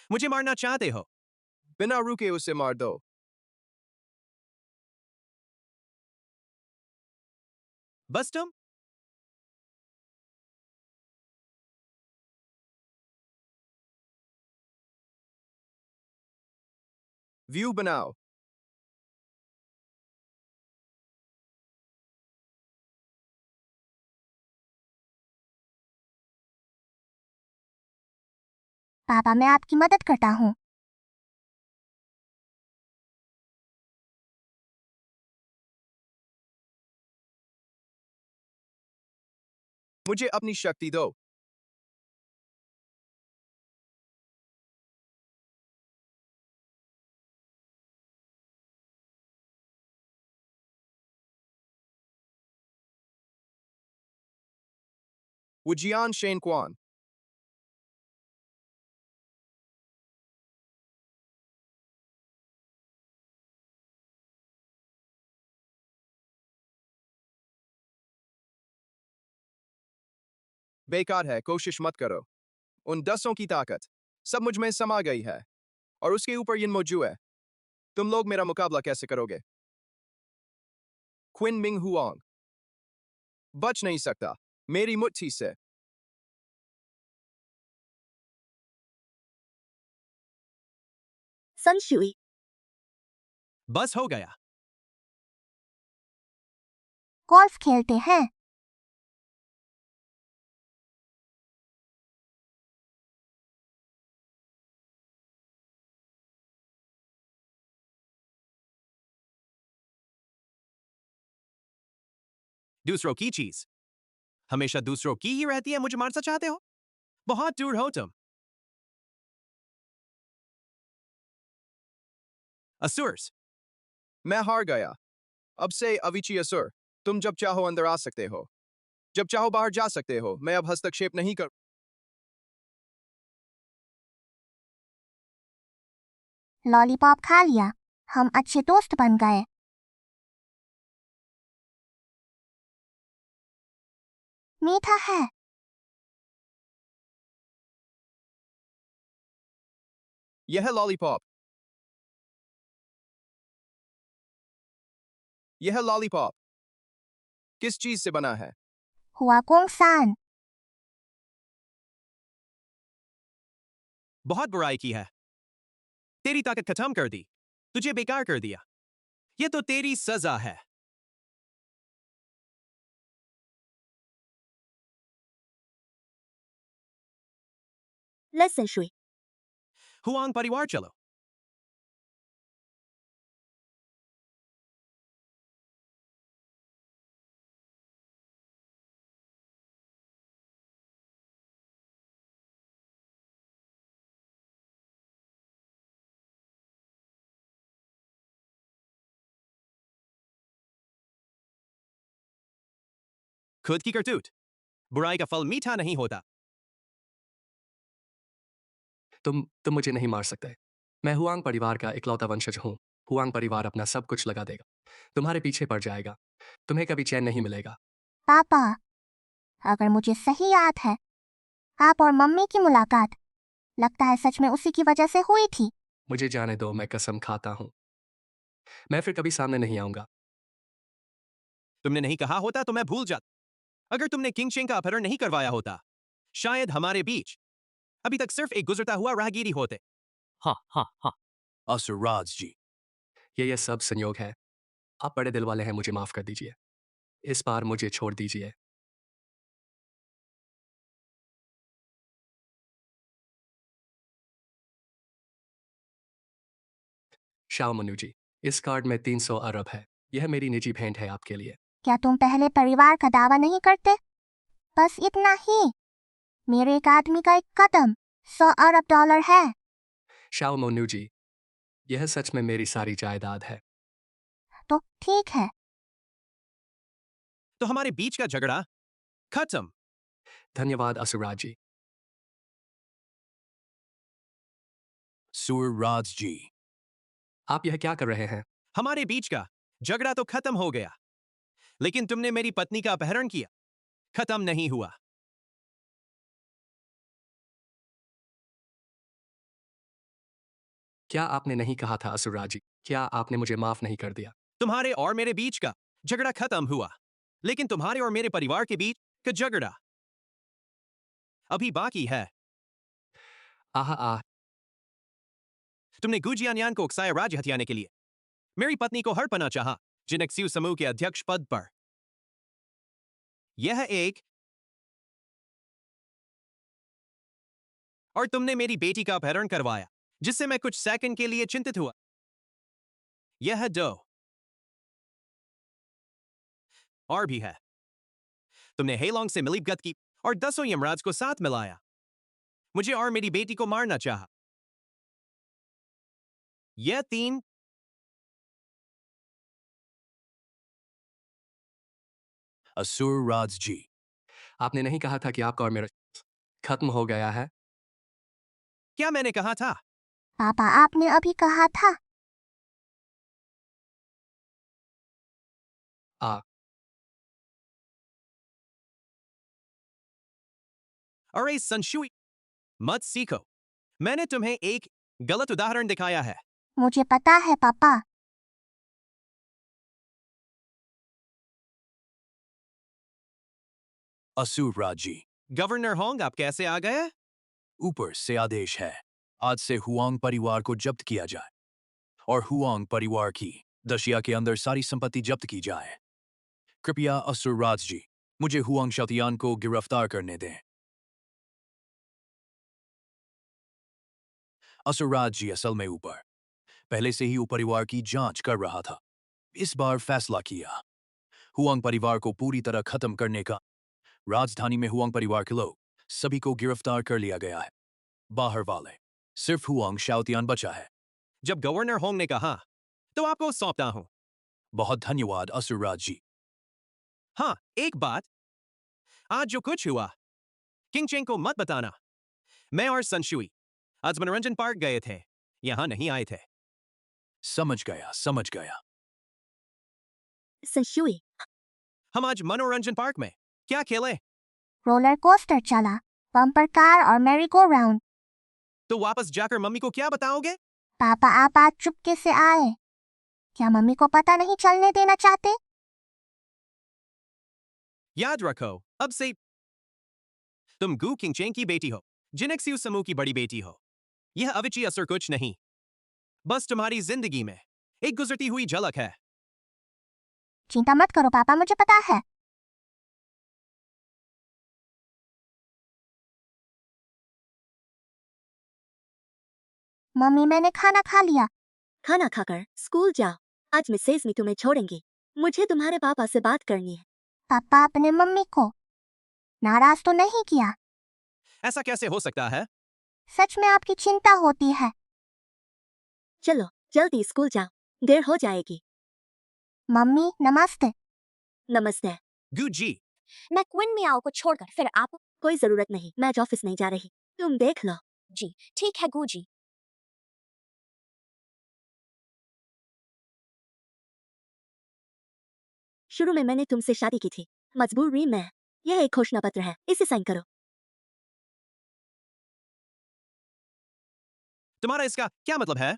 मुझे मारना चाहते हो? बिना रुके उसे मार दो। बस तुम? व्यू बनाओ। पापा, मैं आपकी मदद करता हूँ। मुझे अपनी शक्ति दो। वुजियान शेन क्वान, बेकार है, कोशिश मत करो। उन 10 की ताकत सब मुझ में समा गई है, और उसके ऊपर यिन मौजूद है। तुम लोग मेरा मुकाबला कैसे करोगे? क्विन मिंग हुआंग बच नहीं सकता मेरी मुट्ठी से। संशुई, बस हो गया। गोल्फ खेलते हैं। दूसरों की चीज हमेशा दूसरों की ही रहती है, मुझे मारना चाहते हो? बहुत दूर हो तुम। असुर्स, मैं हार गया। अब से अविची असुर, तुम जब चाहो अंदर आ सकते हो, जब चाहो बाहर जा सकते हो। मैं अब हस्तक्षेप नहीं कर। लॉलीपॉप खा लिया। हम अच्छे दोस्त बन गए। मीठा है। यह है लॉलीपॉप। यह लॉलीपॉप किस चीज से बना है? हुआ कोंगसान। बहुत बुराई की है। तेरी ताकत खत्म कर दी, तुझे बेकार कर दिया। ये तो तेरी सजा है। Lesson 3. हुआंग परिवार चलो। खुद की करतूत, बुराई का फल मीठा नहीं होता। तुम मुझे नहीं मार सकते। मैं हुआंग परिवार का इकलौता वंशज हूँ। हुआंग परिवार अपना सब कुछ लगा देगा, तुम्हारे पीछे पड़ जाएगा। तुम्हें कभी चैन नहीं मिलेगा। पापा, अगर मुझे सही याद है, आप और मम्मी की मुलाकात लगता है सच में उसी की वजह से हुई थी। मुझे जाने दो, मैं कसम खाता हूँ मैं फिर कभी सामने नहीं आऊंगा। तुमने नहीं कहा होता तो मैं भूल जाता। अगर तुमने किंग शेंग का अपहरण नहीं करवाया होता, शायद हमारे बीच अभी तक सिर्फ एक गुजरता हुआ राहगीरी होते। हाँ हाँ हाँ। असुरराज जी, ये सब संयोग है। आप बड़े दिल वाले हैं, मुझे माफ कर दीजिए। इस बार मुझे छोड़ दीजिए। शाओ मनु जी, इस कार्ड में 300 अरब है। यह मेरी निजी भेंट है आपके लिए। क्या तुम पहले परिवार का दावा नहीं करते? बस इतना ही। मेरे एक आदमी का एक कदम 100 अरब डॉलर है। शाओ मोनू जी, यह सच में मेरी सारी जायदाद है। तो ठीक है। तो हमारे बीच का झगड़ा खत्म। धन्यवाद असुराज जी। सुरराज जी, आप यह क्या कर रहे हैं? हमारे बीच का झगड़ा तो खत्म हो गया, लेकिन तुमने मेरी पत्नी का अपहरण किया। खत्म नहीं हुआ। क्या आपने नहीं कहा था असुराज जी? क्या आपने मुझे माफ नहीं कर दिया? तुम्हारे और मेरे बीच का झगड़ा खत्म हुआ, लेकिन तुम्हारे और मेरे परिवार के बीच का झगड़ा अभी बाकी है। आह आह, तुमने गुजियानयान को उकसाया राज्य हथियाने के लिए। मेरी पत्नी को हड़पना चाहा, जिनेक्सियो समूह के अध्यक्ष पद पर। यह एक और तुमने मेरी बेटी का अपहरण करवाया, जिससे मैं कुछ सेकंड के लिए चिंतित हुआ। यह दो और भी है। तुमने हेलोंग से मिलीभगत की और 10 यमराज को साथ मिलाया। मुझे और मेरी बेटी को मारना चाहा। यह 3 असुरराज जी, आपने नहीं कहा था कि आपका और मेरा खत्म हो गया है? क्या मैंने कहा था? पापा, आपने अभी कहा था। आ अरे संशुई, मत सीखो। मैंने तुम्हें एक गलत उदाहरण दिखाया है। मुझे पता है पापा। असुरराज जी, गवर्नर होंग, आप कैसे आ गए? ऊपर से आदेश है, आज से हुआंग परिवार को जब्त किया जाए और हुआंग परिवार की दशिया के अंदर सारी संपत्ति जब्त की जाए। कृपया असुरराज जी, मुझे हुआंग शतियान को गिरफ्तार करने दें। असुरराज जी असल में ऊपर पहले से ही परिवार की जांच कर रहा था। इस बार फैसला किया हुआंग परिवार को पूरी तरह खत्म करने का राजधानी में हुआंग परिवार के लोग सभी को गिरफ्तार कर लिया गया है। बाहर वाले सिर्फ हुआंग शाओतियान बचा है। जब गवर्नर होंग ने कहा तो आपको सौंपता हूं। बहुत धन्यवाद असुरराज जी। हाँ, एक बात, आज जो कुछ हुआ किंग चेंग को मत बताना। मैं और सनशुई आज मनोरंजन पार्क गए थे, यहां नहीं आए थे। समझ गया। संशुई, हम आज मनोरंजन पार्क में क्या खेले? रोलर कोस्टर चला, बम्पर कार और मैरी गो राउंड। तो वापस जाकर मम्मी को क्या बताओगे? पापा आप आज चुपके से आए। क्या मम्मी को पता नहीं चलने देना चाहते? याद रखो, अब से तुम गू किंग चेंग की बेटी हो, जिनेक्सियू समूह की बड़ी बेटी हो। यह अविची असर कुछ नहीं, बस तुम्हारी जिंदगी में एक गुजरती हुई झलक है। चिंता मत करो पापा, मुझे पता है। मम्मी मैंने खाना खा लिया। खाना खाकर स्कूल जाओ। आज मिसेज मी तुम्हें छोड़ेंगी। मुझे तुम्हारे पापा से बात करनी है। पापा अपने मम्मी को नाराज तो नहीं किया? ऐसा कैसे हो सकता है? सच में आपकी चिंता होती है। चलो जल्दी स्कूल जाओ, देर हो जाएगी। मम्मी नमस्ते। नमस्ते। गू जी, मैं क्विन मियाओ को छोड़कर फिर आप? कोई जरूरत नहीं, मैं आज ऑफिस नहीं जा रही, तुम देख लो। जी ठीक है गू जी। शुरू में मैंने तुमसे शादी की थी, मजबूरी में। यह एक घोषणा पत्र है, इसे साइन करो। तुम्हारा इसका क्या मतलब है?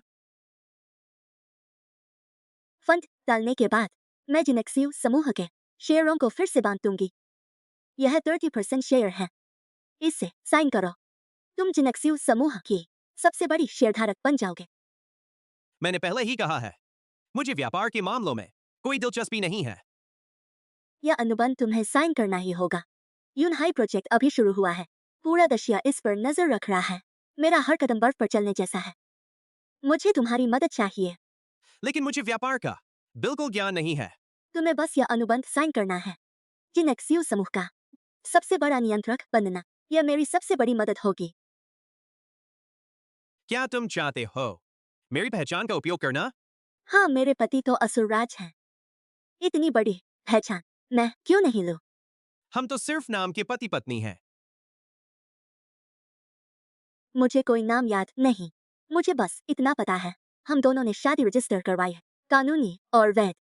फंड डालने के बाद मैं जिनेक्सियू समूह के शेयरों को फिर से बांट दूंगी। यह 30% शेयर है, इसे साइन करो। तुम जिनेक्सियू समूह की सबसे बड़ी शेयरधारक बन जाओगे। मैंने पहले ही कहा है, मुझे व्यापार के मामलों में कोई दिलचस्पी नहीं है। यह अनुबंध तुम्हें साइन करना ही होगा। यूनहाई प्रोजेक्ट अभी शुरू हुआ है, पूरा दशिया इस पर नजर रख रहा है। मेरा हर कदम बर्फ पर चलने जैसा है। मुझे तुम्हारी मदद चाहिए। लेकिन मुझे व्यापार का बिल्कुल ज्ञान नहीं है। तुम्हें बस यह अनुबंध साइन करना है। जिनेक्सियू समूह का सबसे बड़ा नियंत्रक बनना, यह मेरी सबसे बड़ी मदद होगी। क्या तुम चाहते हो मेरी पहचान का उपयोग करना? हाँ, मेरे पति तो असुरराज हैं। इतनी बड़ी पहचान मैं क्यों नहीं लूं? हम तो सिर्फ नाम के पति पत्नी हैं। मुझे कोई नाम याद नहीं, मुझे बस इतना पता है, हम दोनों ने शादी रजिस्टर करवाई है, कानूनी और वैध।